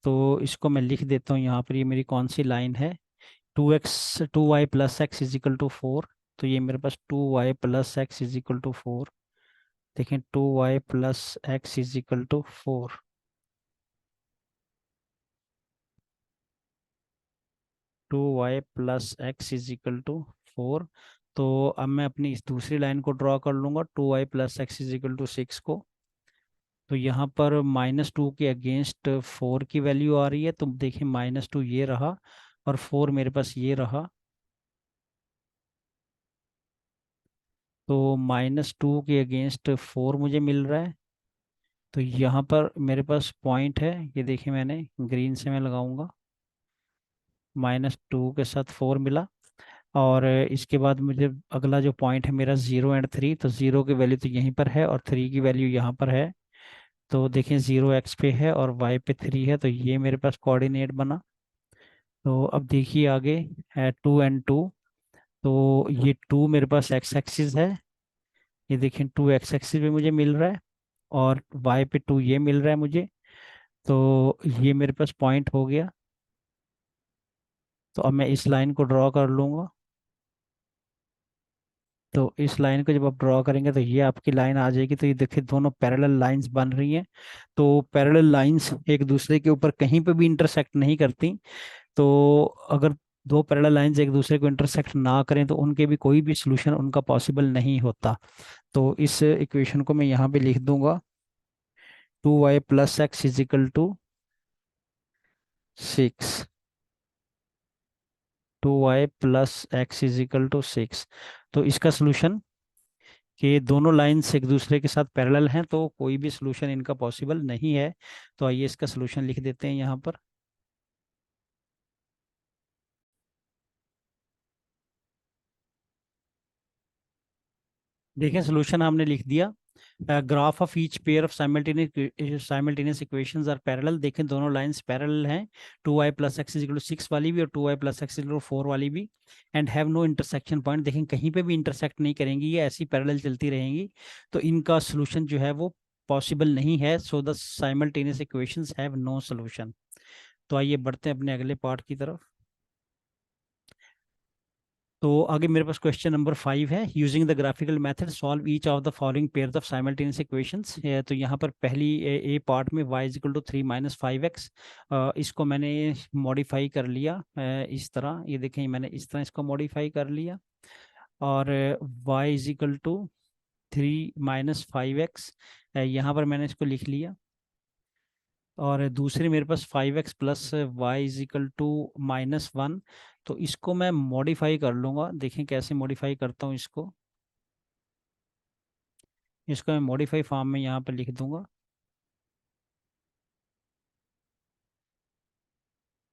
S1: तो इसको मैं लिख देता हूँ यहाँ पर। ये मेरी कौन सी लाइन है, 2y + x = 4। तो ये मेरे पास 2y + x = 4। देखें, 2y + x = 4। 2y + x = 4। तो अब मैं अपनी इस दूसरी लाइन को ड्रॉ कर लूँगा, 2y + x = 6 को। तो यहाँ पर -2 के अगेंस्ट 4 की वैल्यू आ रही है, तो देखिए -2 ये रहा और 4 मेरे पास ये रहा। तो -2 के अगेंस्ट 4 मुझे मिल रहा है। तो यहाँ पर मेरे पास पॉइंट है, ये देखिए मैंने ग्रीन से मैं लगाऊंगा, -2 के साथ 4 मिला। और इसके बाद मुझे अगला जो पॉइंट है मेरा, 0 और 3। तो 0 की वैल्यू तो यहीं पर है और 3 की वैल्यू यहाँ पर है। तो देखें, 0 x पे है और y पे 3 है, तो ये मेरे पास कोऑर्डिनेट बना। तो अब देखिए आगे है 2 और 2। तो ये 2 मेरे पास x एक्सिस है, ये देखें 2 x एक्सिस पे मुझे मिल रहा है, और y पे 2 ये मिल रहा है मुझे। तो ये मेरे पास पॉइंट हो गया। तो अब मैं इस लाइन को ड्रॉ कर लूँगा। तो इस लाइन को जब आप ड्रॉ करेंगे तो ये आपकी लाइन आ जाएगी। तो ये देखिए दोनों पैरेलल लाइंस बन रही हैं। तो पैरेलल लाइंस एक दूसरे के ऊपर कहीं पे भी इंटरसेक्ट नहीं करती। तो अगर दो पैरेलल लाइंस एक दूसरे को इंटरसेक्ट ना करें तो उनके भी कोई भी सॉल्यूशन उनका पॉसिबल नहीं होता। तो इस इक्वेशन को मैं यहाँ पे लिख दूंगा, 2y + x = 6। 2y + x = 6। तो इसका सॉल्यूशन, कि दोनों लाइंस एक दूसरे के साथ पैरेलल हैं, तो कोई भी सॉल्यूशन इनका पॉसिबल नहीं है। तो आइए इसका सॉल्यूशन लिख देते हैं यहाँ पर। देखें, सॉल्यूशन हमने लिख दिया। Graph of each pair of simultaneous equations are parallel. देखें दोनों लाइंस पैरेलल हैं, 2y + x = 6 वाली भी और 2y + x = 4 वाली भी, and have no intersection point. देखें कहीं पे भी इंटरसेक्ट नहीं करेंगी, ये ऐसी पैरेलल चलती रहेंगी। तो इनका सॉल्यूशन जो है वो पॉसिबल नहीं है। So the simultaneous equations have no solution. तो आइए बढ़ते हैं अपने अगले पार्ट की तरफ। तो आगे मेरे पास क्वेश्चन नंबर 5 है, using the graphical method solve each of the following pairs of simultaneous equations. तो यहाँ पर पहली ए पार्ट में y = 3 - 5x, इसको मैंने मॉडिफाई कर लिया इस तरह। ये देखें, मैंने इस तरह इसको मॉडिफाई कर लिया। और y = 3 - 5x, यहाँ पर मैंने इसको लिख लिया। और दूसरी मेरे पास 5x + y = -1। तो इसको मैं मॉडिफाई कर लूँगा, देखें कैसे मॉडिफाई करता हूँ इसको। इसको मैं मॉडिफाई फॉर्म में यहाँ पर लिख दूंगा।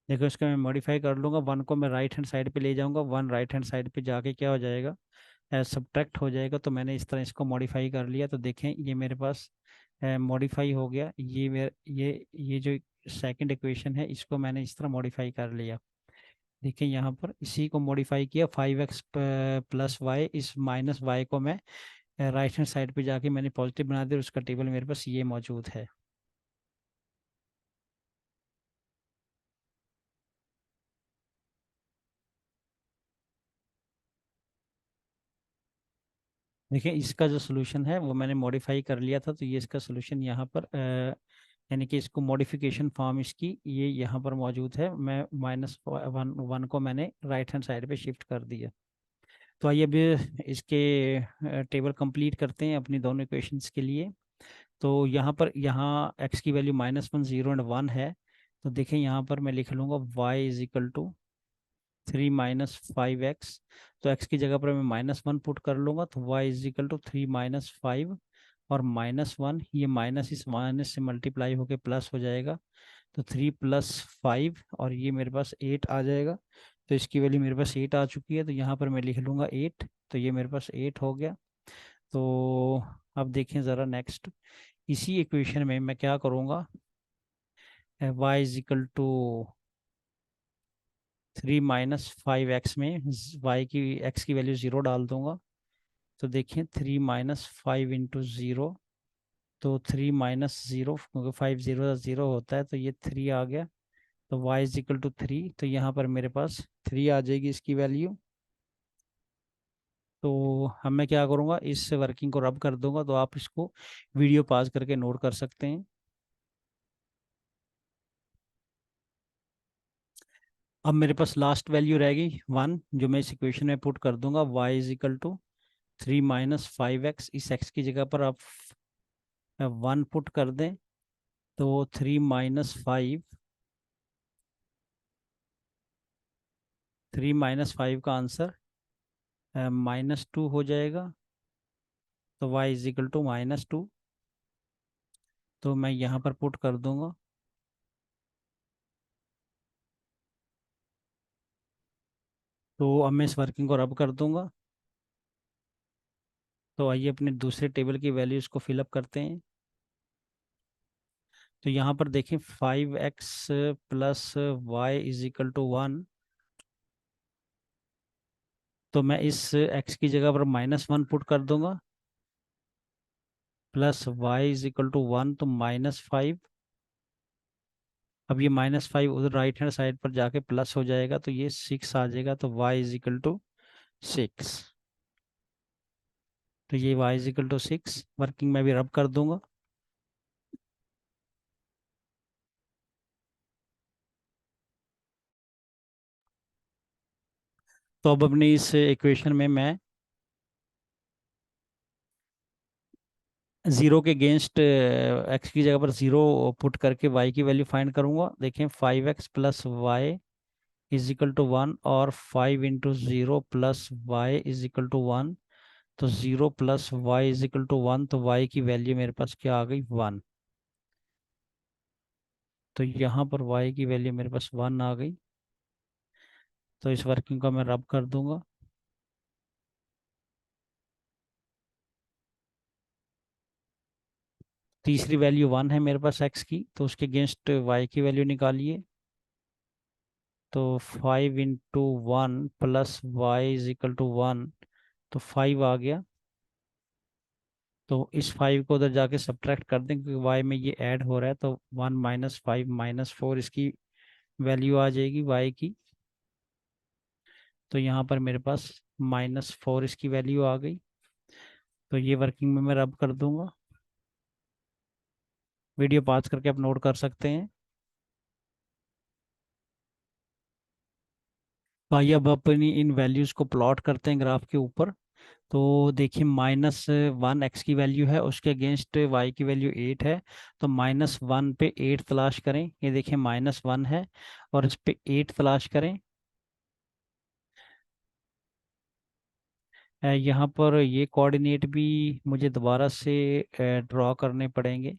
S1: देखो, इसको मैं मॉडिफाई कर लूँगा, 1 को मैं राइट हैंड साइड पे ले जाऊँगा, 1 राइट हैंड साइड पे जाके क्या हो जाएगा, सब्ट्रैक्ट हो जाएगा। तो मैंने इस तरह इसको मॉडिफाई कर लिया। तो देखें ये मेरे पास मॉडिफाई हो गया। ये मेरे ये जो सेकंड इक्वेशन है, इसको मैंने इस तरह मॉडिफाई कर लिया। देखिए यहाँ पर इसी को मॉडिफाई किया, 5x प्लस वाई, इस माइनस वाई को मैं राइट हैंड साइड पे जाके मैंने पॉजिटिव बना दिया, उसका टेबल मेरे पास ये मौजूद है। देखिए इसका जो सोल्यूशन है वो मैंने मॉडिफाई कर लिया था, तो ये इसका सोल्यूशन यहाँ पर यानी कि इसको मॉडिफिकेशन फॉर्म इसकी ये यहाँ पर मौजूद है। मैं माइनस वन को मैंने राइट हैंड साइड पे शिफ्ट कर दिया। तो आइए अभी इसके टेबल कंप्लीट करते हैं अपनी दोनों इक्वेशंस के लिए। तो यहाँ पर यहाँ x की वैल्यू -1, 0 एंड 1 है। तो देखें यहाँ पर मैं लिख लूँगा y is equal to 3 - 5x। तो x की जगह पर मैं -1 पुट कर लूँगा, तो y इज इक्वल टू 3 - 5 और -1, ये माइनस इस माइनस से मल्टीप्लाई होके प्लस हो जाएगा। तो 3 + 5 और ये मेरे पास 8 आ जाएगा। तो इसकी वैल्यू मेरे पास 8 आ चुकी है, तो यहाँ पर मैं लिख लूँगा 8। तो ये मेरे पास 8 हो गया। तो अब देखें ज़रा नेक्स्ट, इसी इक्वेशन में मैं क्या करूँगा, y is equal to 3 - 5x में y की x की वैल्यू 0 डाल दूंगा। तो देखिए 3 - 5 × 0, तो 3 - 0, क्योंकि 5 0 होता है, तो ये 3 आ गया। तो y इज इक्वल टू 3, तो यहाँ पर मेरे पास 3 आ जाएगी इसकी वैल्यू। तो अब मैं क्या करूँगा, इस वर्किंग को रब कर दूंगा, तो आप इसको वीडियो पॉज करके नोट कर सकते हैं। अब मेरे पास लास्ट वैल्यू रहेगी 1, जो मैं इस इक्वेशन में पुट कर दूंगा। y is equal to 3 - 5x, इस x की जगह पर आप 1 पुट कर दें। तो 3 - 5, 3 - 5 का आंसर -2 हो जाएगा। तो y इज इक्वल टू -2, तो मैं यहाँ पर पुट कर दूंगा। तो अब मैं इस वर्किंग को रब कर दूंगा। तो आइए अपने दूसरे टेबल की वैल्यूज़ को फिलअप करते हैं। तो यहाँ पर देखें 5x plus y is equal to 1। तो मैं इस x की जगह पर -1 पुट कर दूंगा, plus y is equal to 1, तो -5। अब ये -5 उधर राइट हैंड साइड पर जाके प्लस हो जाएगा, तो ये 6 आ जाएगा। तो y इज इक्वल टू 6। तो ये y is equal to 6 working में भी रब कर दूंगा। तो अब अपनी इस इक्वेशन में मैं जीरो के अगेंस्ट x की जगह पर 0 पुट करके y की वैल्यू फाइंड करूंगा। देखें 5x plus y is equal to 1 और 5 × 0 plus y is equal to 1। तो 0 plus y is equal to 1, तो y की वैल्यू मेरे पास क्या आ गई, 1। तो यहाँ पर y की वैल्यू मेरे पास 1 आ गई। तो इस वर्किंग को मैं रब कर दूंगा। तीसरी वैल्यू 1 है मेरे पास x की, तो उसके अगेंस्ट y की वैल्यू निकालिए। तो 5 × 1 plus y is equal to 1, तो 5 आ गया। तो इस 5 को उधर जाके सब्ट्रैक्ट कर दें, क्योंकि y में ये ऐड हो रहा है। तो 1 - 5 -4 इसकी वैल्यू आ जाएगी y की। तो यहाँ पर मेरे पास -4 इसकी वैल्यू आ गई। तो ये वर्किंग में मैं रब कर दूंगा। वीडियो पॉज करके आप नोट कर सकते हैं। तो आइए अब अपनी इन वैल्यूज़ को प्लॉट करते हैं ग्राफ के ऊपर। तो देखिए -1 x की वैल्यू है, उसके अगेंस्ट y की वैल्यू 8 है। तो -1 पे 8 तलाश करें। ये देखिए -1 है और इस पे 8 तलाश करें। यहाँ पर ये कोऑर्डिनेट भी मुझे दोबारा से ड्रॉ करने पड़ेंगे।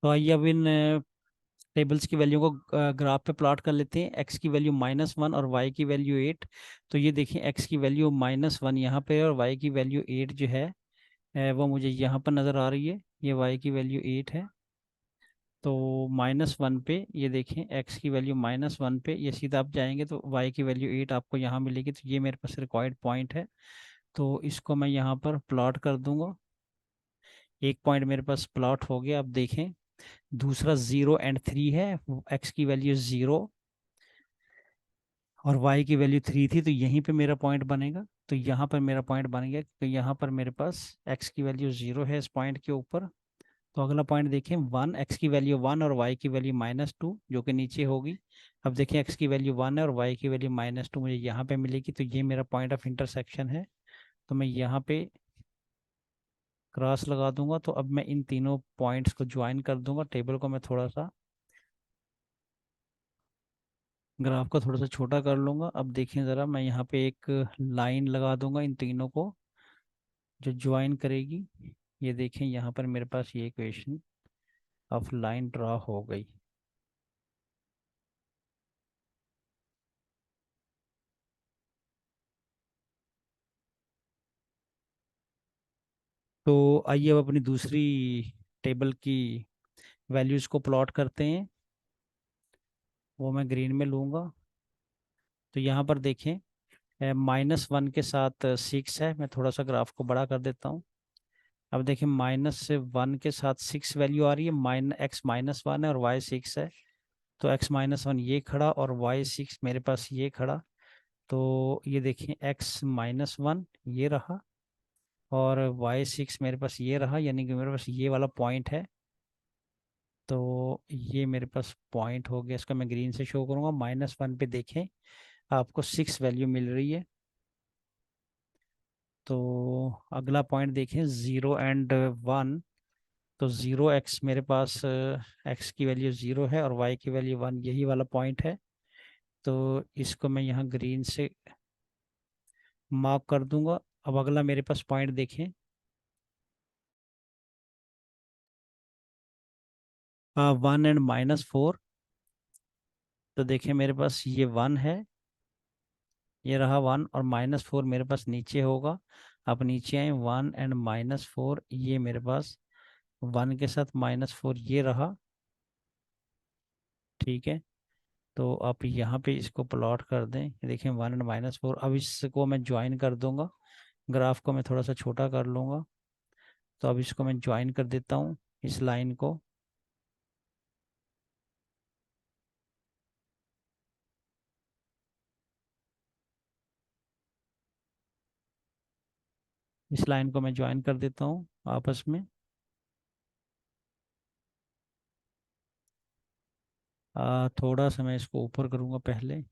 S1: तो आइए अब इन टेबल्स की वैल्यू को ग्राफ पे प्लॉट कर लेते हैं। एक्स की वैल्यू -1 और वाई की वैल्यू 8। तो ये देखिए एक्स की वैल्यू -1 यहाँ पे और वाई की वैल्यू 8 जो है वो मुझे यहाँ पर नज़र आ रही है। ये वाई की वैल्यू 8 है। तो -1 पे ये देखें एक्स की वैल्यू -1 पे ये सीधा आप जाएंगे तो वाई की वैल्यू 8 आपको यहाँ मिलेगी। तो ये मेरे पास रिक्वायर्ड पॉइंट है। तो इसको मैं यहाँ पर प्लॉट कर दूंगा। एक पॉइंट मेरे पास प्लॉट हो गया। अब देखें दूसरा 0 और 3 है। एक्स की वैल्यू 0 और वाई की वैल्यू 3 थी, तो यहीं पे मेरा पॉइंट बनेगा। तो यहाँ पर मेरा पॉइंट बन गया। तो यहाँ पर मेरे पास एक्स की वैल्यू 0 है इस पॉइंट के ऊपर। तो अगला पॉइंट देखें 1, एक्स की वैल्यू 1 और वाई की वैल्यू -2 जो कि नीचे होगी। अब देखें एक्स की वैल्यू 1 है और वाई की वैल्यू -2 मुझे यहाँ पे मिलेगी। तो ये मेरा पॉइंट ऑफ इंटरसेक्शन है। तो मैं यहाँ पे क्रॉस लगा दूंगा। तो अब मैं इन तीनों पॉइंट्स को ज्वाइन कर दूंगा। टेबल को मैं थोड़ा सा, ग्राफ को थोड़ा सा छोटा कर लूँगा। अब देखें ज़रा, मैं यहाँ पे एक लाइन लगा दूंगा इन तीनों को जो ज्वाइन करेगी। ये देखें यहाँ पर मेरे पास ये इक्वेशन ऑफ लाइन ड्रा हो गई। तो आइए अब अपनी दूसरी टेबल की वैल्यूज़ को प्लॉट करते हैं। वो मैं ग्रीन में लूँगा। तो यहाँ पर देखें -1 के साथ 6 है। मैं थोड़ा सा ग्राफ को बड़ा कर देता हूँ। अब देखें -1 के साथ 6 वैल्यू आ रही है। x -1 है और y 6 है। तो x-1 ये खड़ा और y 6 मेरे पास ये खड़ा। तो ये देखिए x-1 ये रहा और y 6 मेरे पास ये रहा, यानी कि मेरे पास ये वाला पॉइंट है। तो ये मेरे पास पॉइंट हो गया। इसका मैं ग्रीन से शो करूँगा। -1 पे देखें आपको 6 वैल्यू मिल रही है। तो अगला पॉइंट देखें 0 और 1। तो 0x मेरे पास x की वैल्यू 0 है और y की वैल्यू 1, यही वाला पॉइंट है। तो इसको मैं यहाँ ग्रीन से मार्क कर दूंगा। अब अगला मेरे पास पॉइंट देखें 1 और -4। तो देखें मेरे पास ये 1 है, ये रहा 1 और -4 मेरे पास नीचे होगा। अब नीचे आए 1 और -4, ये मेरे पास 1 के साथ -4 ये रहा। ठीक है। तो आप यहाँ पे इसको प्लॉट कर दें। ये देखें 1 और -4। अब इसको मैं ज्वाइन कर दूंगा। ग्राफ को मैं थोड़ा सा छोटा कर लूँगा। तो अब इसको मैं ज्वाइन कर देता हूँ इस लाइन को। इस लाइन को मैं ज्वाइन कर देता हूँ आपस में। थोड़ा सा मैं इसको ऊपर करूँगा पहले।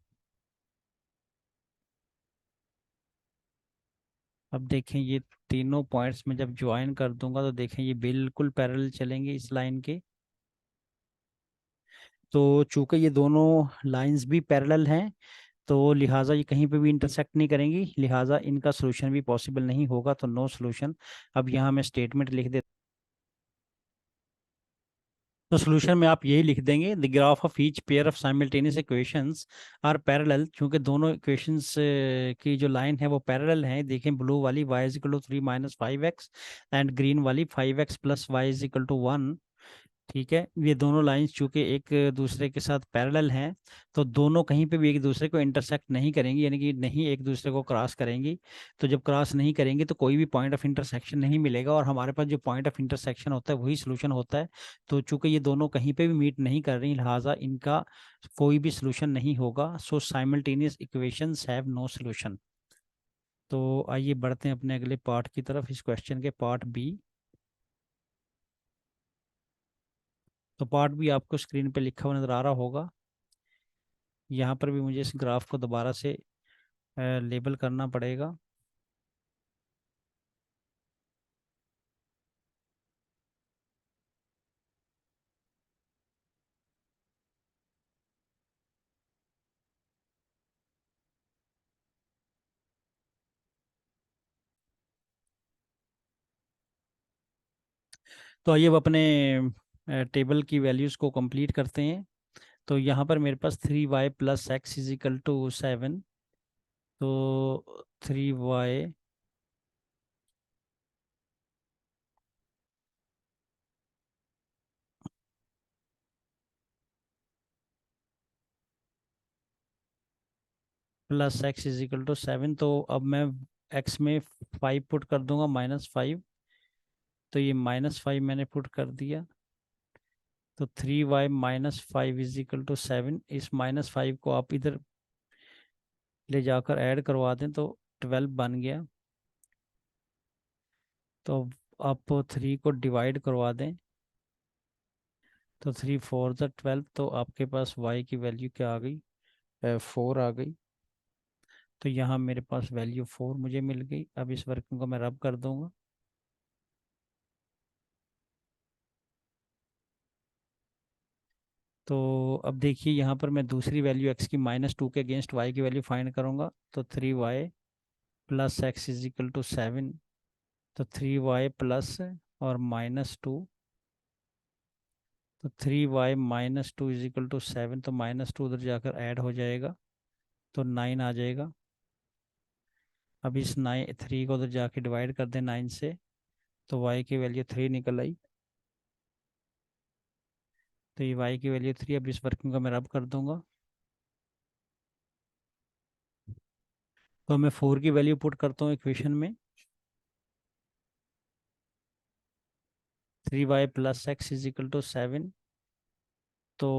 S1: अब देखें ये तीनों पॉइंट्स में जब ज्वाइन कर दूंगा तो देखें ये बिल्कुल पैरेलल चलेंगे इस लाइन के। तो चूंकि ये दोनों लाइंस भी पैरेलल हैं तो लिहाजा ये कहीं पे भी इंटरसेक्ट नहीं करेंगी, लिहाजा इनका सोल्यूशन भी पॉसिबल नहीं होगा। तो नो सोल्यूशन। अब यहाँ मैं स्टेटमेंट लिख देता। तो सोल्यूशन में आप यही लिख देंगे, the graph of each pair of simultaneous equations are parallel. क्योंकि दोनों इक्वेशंस की जो लाइन है वो पैरेलल हैं। देखें ब्लू वाली y = 3 - 5x एंड ग्रीन वाली 5x + y = 1। ठीक है। ये दोनों लाइंस चूंकि एक दूसरे के साथ पैरेलल हैं तो दोनों कहीं पे भी एक दूसरे को इंटरसेक्ट नहीं करेंगी, यानी कि नहीं एक दूसरे को क्रॉस करेंगी। तो जब क्रॉस नहीं करेंगी तो कोई भी पॉइंट ऑफ इंटरसेक्शन नहीं मिलेगा और हमारे पास जो पॉइंट ऑफ इंटरसेक्शन होता है वही सोल्यूशन होता है। तो चूंकि ये दोनों कहीं पे भी मीट नहीं कर रही, लिहाजा इनका कोई भी सोल्यूशन नहीं होगा। So simultaneous equations have no solution. तो आइए बढ़ते हैं अपने अगले पार्ट की तरफ, इस क्वेश्चन के पार्ट बी। तो पार्ट बी आपको स्क्रीन पे लिखा हुआ नजर आ रहा होगा। यहाँ पर भी मुझे इस ग्राफ को दोबारा से लेबल करना पड़ेगा। तो आइए अब अपने टेबल की वैल्यूज़ को कंप्लीट करते हैं। तो यहाँ पर मेरे पास 3y plus x is equal to 7। तो 3y plus x is equal to 7। तो अब मैं x में 5 पुट कर दूंगा, -5। तो ये -5 मैंने पुट कर दिया। तो 3y -5 इज इक्वल टू 7। इस -5 को आप इधर ले जाकर ऐड करवा दें तो 12 बन गया। तो आप 3 को डिवाइड करवा दें तो 3 4 ज़ा 12। तो आपके पास y की वैल्यू क्या आ गई? 4 आ गई। तो यहाँ मेरे पास वैल्यू 4 मुझे मिल गई। अब इस वर्किंग को मैं रब कर दूंगा। तो अब देखिए यहाँ पर मैं दूसरी वैल्यू x की -2 के अगेंस्ट y की वैल्यू फाइंड करूँगा। तो 3y plus x is equal to 7। तो 3y प्लस और -2। तो 3y -2 इज इक्वल टू 7। तो -2 उधर जाकर ऐड हो जाएगा तो 9 आ जाएगा। अब इस 3 को उधर जाके डिवाइड कर दें 9 से। तो y की वैल्यू 3 निकल आई। तो ये y की वैल्यू 3। अब इस वर्किंग को मैं रब कर दूंगा। तो मैं 4 की वैल्यू पुट करता हूँ इक्वेशन में। 3y plus x is equal to 7। तो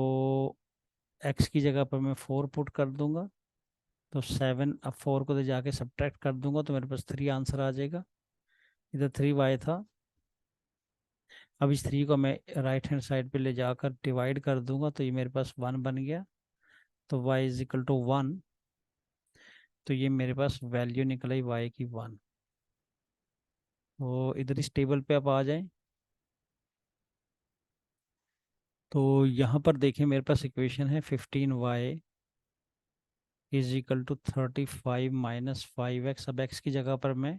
S1: x की जगह पर मैं 4 पुट कर दूंगा। तो 7, अब 4 को तो जाके सब्ट्रैक्ट कर दूंगा तो मेरे पास 3 आंसर आ जाएगा। इधर 3y था। अब इस 3 को मैं राइट हैंड साइड पे ले जाकर डिवाइड कर दूंगा तो ये मेरे पास 1 बन गया। तो y इज इक्वल टू 1। तो ये मेरे पास वैल्यू निकल आई y की 1। तो इधर इस टेबल पे आप आ जाएं। तो यहाँ पर देखें मेरे पास इक्वेशन है 15y is equal to 35 -5x। अब x की जगह पर मैं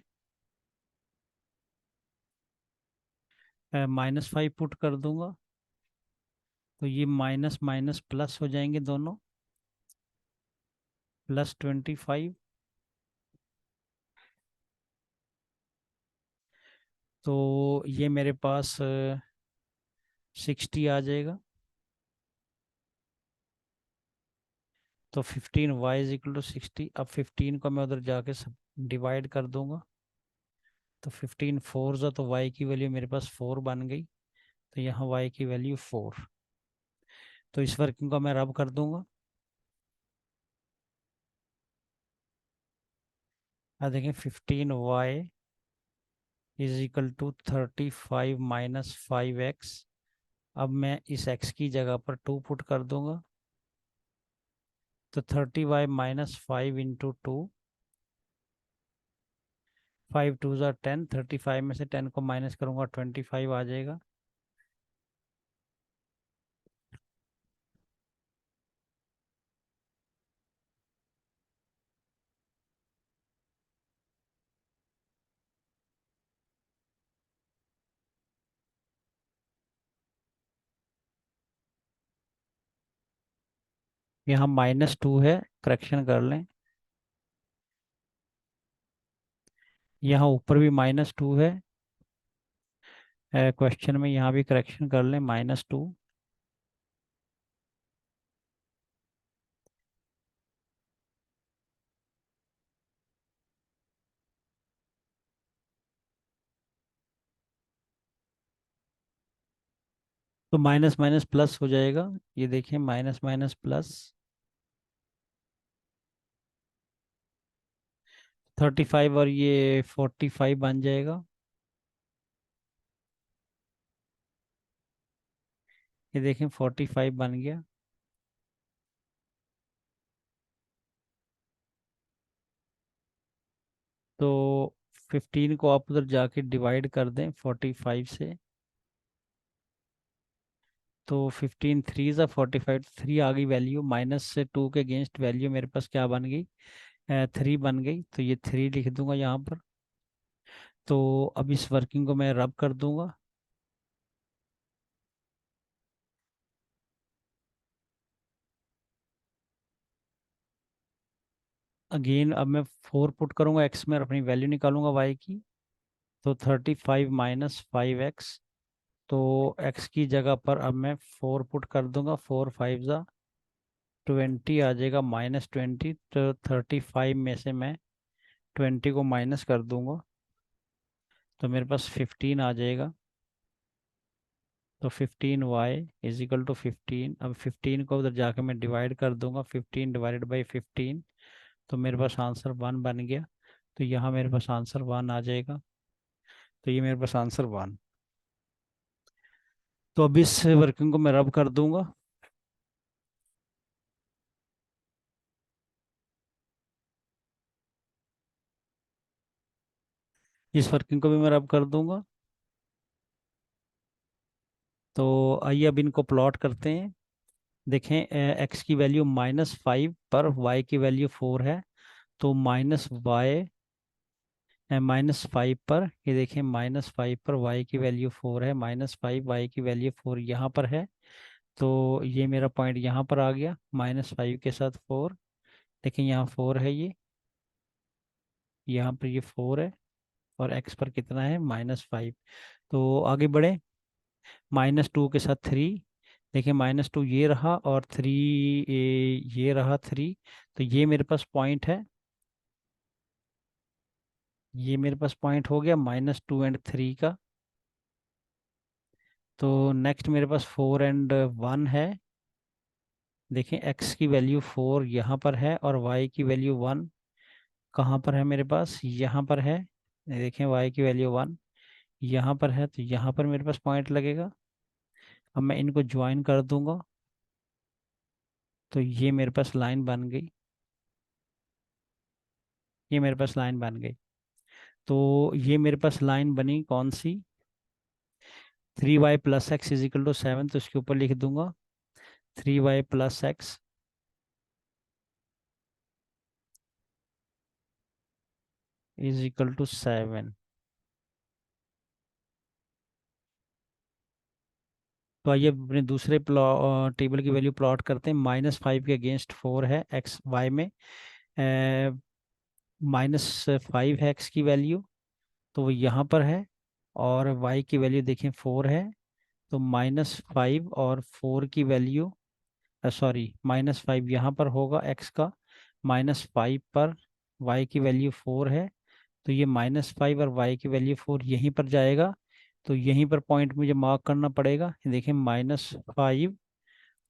S1: -5 पुट कर दूंगा। तो ये माइनस माइनस प्लस हो जाएंगे दोनों। +25। तो ये मेरे पास 60 आ जाएगा। तो 15y इज इक्वल टू 60। अब 15 को मैं उधर जाके सब डिवाइड कर दूंगा। तो 15 4 ज़ा तो y की वैल्यू मेरे पास 4 बन गई। तो यहाँ y की वैल्यू 4। तो इस वर्किंग को मैं रब कर दूंगा। अब देखें 15y is equal to 35 -5x। अब मैं इस x की जगह पर 2 पुट कर दूंगा। तो 30y -5 इंटू 2। 5 2 ज़ा 10। 35 में से 10 को माइनस करूंगा 25 आ जाएगा। यहाँ -2 है, करेक्शन कर लें। यहाँ ऊपर भी -2 है, क्वेश्चन में यहाँ भी करेक्शन कर लें -2। तो माइनस माइनस प्लस हो जाएगा। ये देखिए माइनस माइनस प्लस 35 और ये 45 बन जाएगा। ये देखें 45 बन गया। तो 15 को आप उधर जाके डिवाइड कर दें 45 से। तो 15 3 ज़ा 45। 3 आ गई वैल्यू, माइनस से 2 के अगेंस्ट वैल्यू मेरे पास क्या बन गई? 3 बन गई। तो ये 3 लिख दूंगा यहाँ पर। तो अब इस वर्किंग को मैं रब कर दूंगा। अगेन अब मैं 4 पुट करूँगा एक्स में और अपनी वैल्यू निकालूंगा वाई की। तो 35 माइनस 5x, तो x की जगह पर अब मैं 4 पुट कर दूंगा। 4 5 ज़ा 20 आ जाएगा, -20। तो 35 में से मैं 20 को माइनस कर दूंगा, तो मेरे पास 15 आ जाएगा। तो 15y इज इक्वल टू 15। अब 15 को उधर जाके मैं डिवाइड कर दूंगा, 15 डिवाइडेड बाई 15, तो मेरे पास आंसर 1 बन गया। तो यहाँ मेरे पास आंसर 1 आ जाएगा। तो ये मेरे पास आंसर 1। तो अब इस वर्किंग को मैं रब कर दूंगा। इस वर्किंग को भी मैं रब कर दूंगा। तो आइए अब इनको प्लॉट करते हैं। देखें, एक्स की वैल्यू -5 पर वाई की वैल्यू 4 है। तो -y, -5 पर, ये देखें -5 पर y की वैल्यू 4 है, -5 y की वैल्यू 4 यहाँ पर है। तो ये मेरा पॉइंट यहाँ पर आ गया, -5 के साथ 4। लेकिन यहाँ 4 है, ये यहाँ पर ये 4 है, और x पर कितना है, -5। तो आगे बढ़े, -2 के साथ 3। देखिए -2 ये रहा, और 3 ये रहा 3। तो ये मेरे पास पॉइंट है, ये मेरे पास पॉइंट हो गया -2 एंड 3 का। तो नेक्स्ट मेरे पास 4 एंड 1 है। देखें, x की वैल्यू 4 यहाँ पर है, और y की वैल्यू 1 कहाँ पर है मेरे पास, यहाँ पर है। ये देखें, y की वैल्यू 1 यहाँ पर है, तो यहाँ पर मेरे पास पॉइंट लगेगा। अब मैं इनको ज्वाइन कर दूंगा, तो ये मेरे पास लाइन बन गई, ये मेरे पास लाइन बन गई। तो ये मेरे पास लाइन बनी कौन सी, 3y plus x is equal to 7। तो इसके ऊपर लिख दूंगा 3y plus x is equal to 7। तो आइए अपने दूसरे टेबल की वैल्यू प्लॉट करते हैं। -5 के अगेंस्ट 4 है एक्स वाई में, -5 है एक्स की वैल्यू, तो वो यहाँ पर है। और वाई की वैल्यू देखें 4 है। तो -5 और 4 की वैल्यू, सॉरी, -5 यहाँ पर होगा एक्स का, -5 पर वाई की वैल्यू 4 है। तो ये -5 और वाई की वैल्यू 4 यहीं पर जाएगा। तो यहीं पर पॉइंट मुझे मार्क करना पड़ेगा। देखें, -5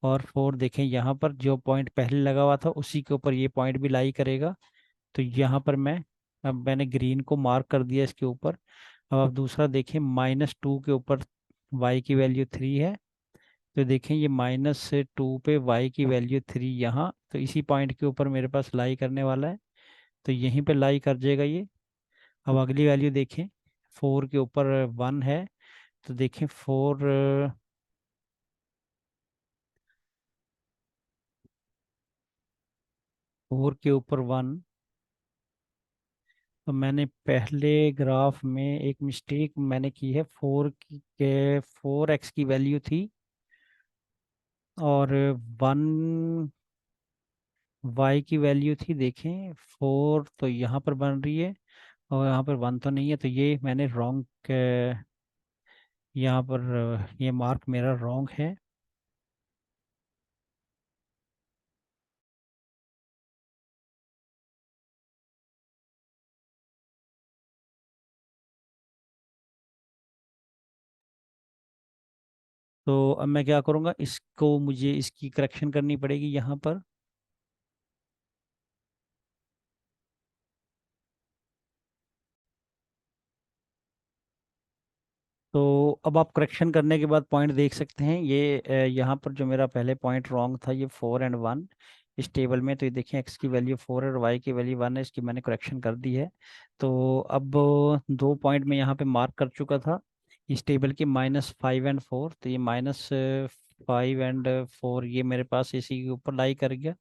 S1: और 4, देखें यहाँ पर जो पॉइंट पहले लगा हुआ था उसी के ऊपर ये पॉइंट भी लाई करेगा। तो यहाँ पर अब मैंने ग्रीन को मार्क कर दिया इसके ऊपर। अब आप दूसरा देखें, -2 के ऊपर y की वैल्यू 3 है। तो देखें, ये -2 पे y की वैल्यू 3 यहाँ, तो इसी पॉइंट के ऊपर मेरे पास लाई करने वाला है। तो यहीं पे लाई कर जाएगा ये। अब अगली वैल्यू देखें, 4 के ऊपर 1 है। तो देखें, 4 के ऊपर 1। तो मैंने पहले ग्राफ में एक मिस्टेक मैंने की है, 4x की वैल्यू थी, और 1 y की वैल्यू थी। देखें, 4 तो यहाँ पर बन रही है, और यहाँ पर 1 तो नहीं है। तो ये मैंने रॉन्ग, यहाँ पर ये मार्क मेरा रॉन्ग है। तो अब मैं क्या करूँगा, इसको मुझे इसकी करेक्शन करनी पड़ेगी यहाँ पर। तो अब आप करेक्शन करने के बाद पॉइंट देख सकते हैं। ये यहाँ पर जो मेरा पहले पॉइंट रॉन्ग था, ये 4 एंड 1 इस टेबल में। तो ये देखिए, एक्स की वैल्यू 4 है और वाई की वैल्यू 1 है, इसकी मैंने करेक्शन कर दी है। तो अब 2 पॉइंट मैं यहाँ पे मार्क कर चुका था इस टेबल की, -5 एंड 4। तो ये -5 एंड 4 ये मेरे पास इसी के ऊपर लाई कर गया,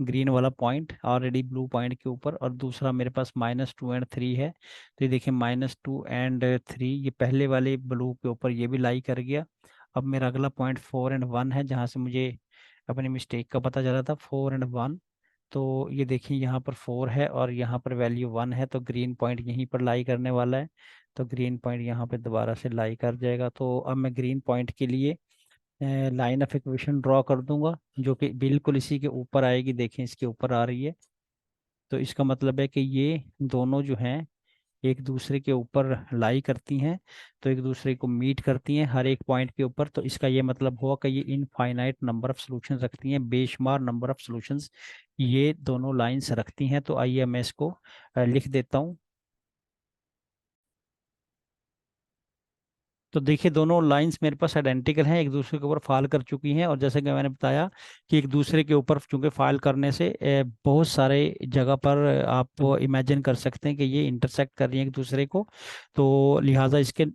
S1: ग्रीन वाला पॉइंट ऑलरेडी ब्लू पॉइंट के ऊपर। और दूसरा मेरे पास -2 एंड 3 है। तो ये देखिए, -2 एंड 3 ये पहले वाले ब्लू के ऊपर ये भी लाई कर गया। अब मेरा अगला पॉइंट 4 एंड 1 है, जहाँ से मुझे अपनी मिस्टेक का पता चला था, 4 एंड 1। तो ये देखिए यहाँ पर 4 है और यहाँ पर वैल्यू 1 है, तो ग्रीन पॉइंट यहीं पर लाई करने वाला है। तो ग्रीन पॉइंट यहाँ पे दोबारा से लाई कर जाएगा। तो अब मैं ग्रीन पॉइंट के लिए लाइन ऑफ इक्वेशन ड्रॉ कर दूंगा, जो कि बिल्कुल इसी के ऊपर आएगी। देखें इसके ऊपर आ रही है। तो इसका मतलब है कि ये दोनों जो हैं एक दूसरे के ऊपर लाई करती हैं, तो एक दूसरे को मीट करती हैं हर एक पॉइंट के ऊपर। तो इसका ये मतलब हुआ कि ये इनफाइनाइट नंबर ऑफ सॉल्यूशंस रखती हैं, बेशुमार नंबर ऑफ सॉल्यूशंस ये दोनों लाइंस रखती हैं। तो आइए मैं इसको लिख देता हूँ। तो देखिए दोनों लाइंस मेरे पास आइडेंटिकल हैं, एक दूसरे के ऊपर फाल कर चुकी हैं। और जैसे कि मैंने बताया कि एक दूसरे के ऊपर चूंकि फाल करने से बहुत सारे जगह पर आप इमेजिन कर सकते हैं कि ये इंटरसेक्ट कर रही हैं एक दूसरे को। तो लिहाजा इसके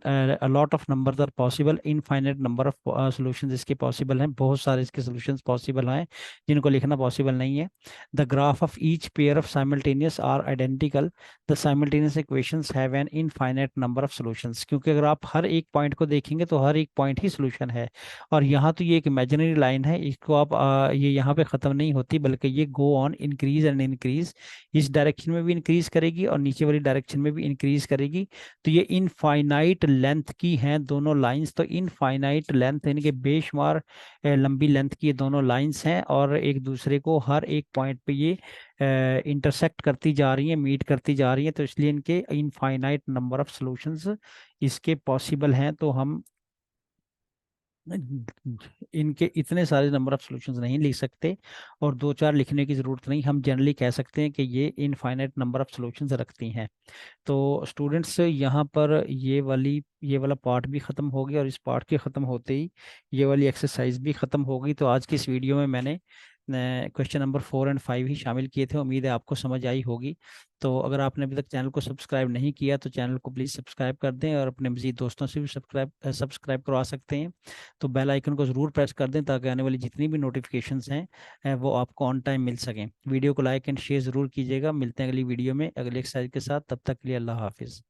S1: lot of number are possible, infinite number of solutions इसके पॉसिबल हैं, बहुत सारे इसके सॉल्यूशंस पॉसिबल हैं जिनको लिखना पॉसिबल नहीं है। The graph of each pair of simultaneous are identical, the simultaneous equations have an infinite number of solutions. क्योंकि अगर आप हर एक पॉइंट को देखेंगे तो हर एक पॉइंट ही सॉल्यूशन है। और यहाँ तो ये एक इमेजिनरी लाइन है, इसको आप ये यहाँ पे ख़त्म नहीं होती, बल्कि ये go on increase and increase, इस डायरेक्शन में भी इंक्रीज करेगी और नीचे वाली डायरेक्शन में भी इंक्रीज करेगी। तो ये इनफाइनाइट लेंथ की हैं दोनों लाइंस। तो इनफाइनाइट लेंथ यानी कि बेशुमार लंबी लेंथ की ये दोनों लाइंस हैं, और एक दूसरे को हर एक पॉइंट पे ये इंटरसेक्ट करती जा रही हैं, मीट करती जा रही हैं। तो इसलिए इनके इनफाइनाइट नंबर ऑफ सॉल्यूशंस इसके पॉसिबल हैं। तो हम इनके इतने सारे नंबर ऑफ सॉल्यूशंस नहीं लिख सकते, और दो चार लिखने की ज़रूरत नहीं, हम जनरली कह सकते हैं कि ये इनफाइनाइट नंबर ऑफ सॉल्यूशंस रखती हैं। तो स्टूडेंट्स यहाँ पर ये वाला पार्ट भी ख़त्म हो गया, और इस पार्ट के ख़त्म होते ही ये वाली एक्सरसाइज भी ख़त्म हो गई। तो आज की इस वीडियो में मैंने क्वेश्चन नंबर 4 और 5 ही शामिल किए थे। उम्मीद है आपको समझ आई होगी। तो अगर आपने अभी तक चैनल को सब्सक्राइब नहीं किया तो चैनल को प्लीज़ सब्सक्राइब कर दें, और अपने मज़ीद दोस्तों से भी सब्सक्राइब करवा सकते हैं। तो बेल आइकन को ज़रूर प्रेस कर दें ताकि आने वाली जितनी भी नोटिफिकेशंस हैं वो आपको ऑन टाइम मिल सकें। वीडियो को लाइक एंड शेयर ज़रूर कीजिएगा। मिलते हैं अगली वीडियो में अगले एक्सरसाइज के साथ। तब तक के लिए अल्लाह हाफिज़।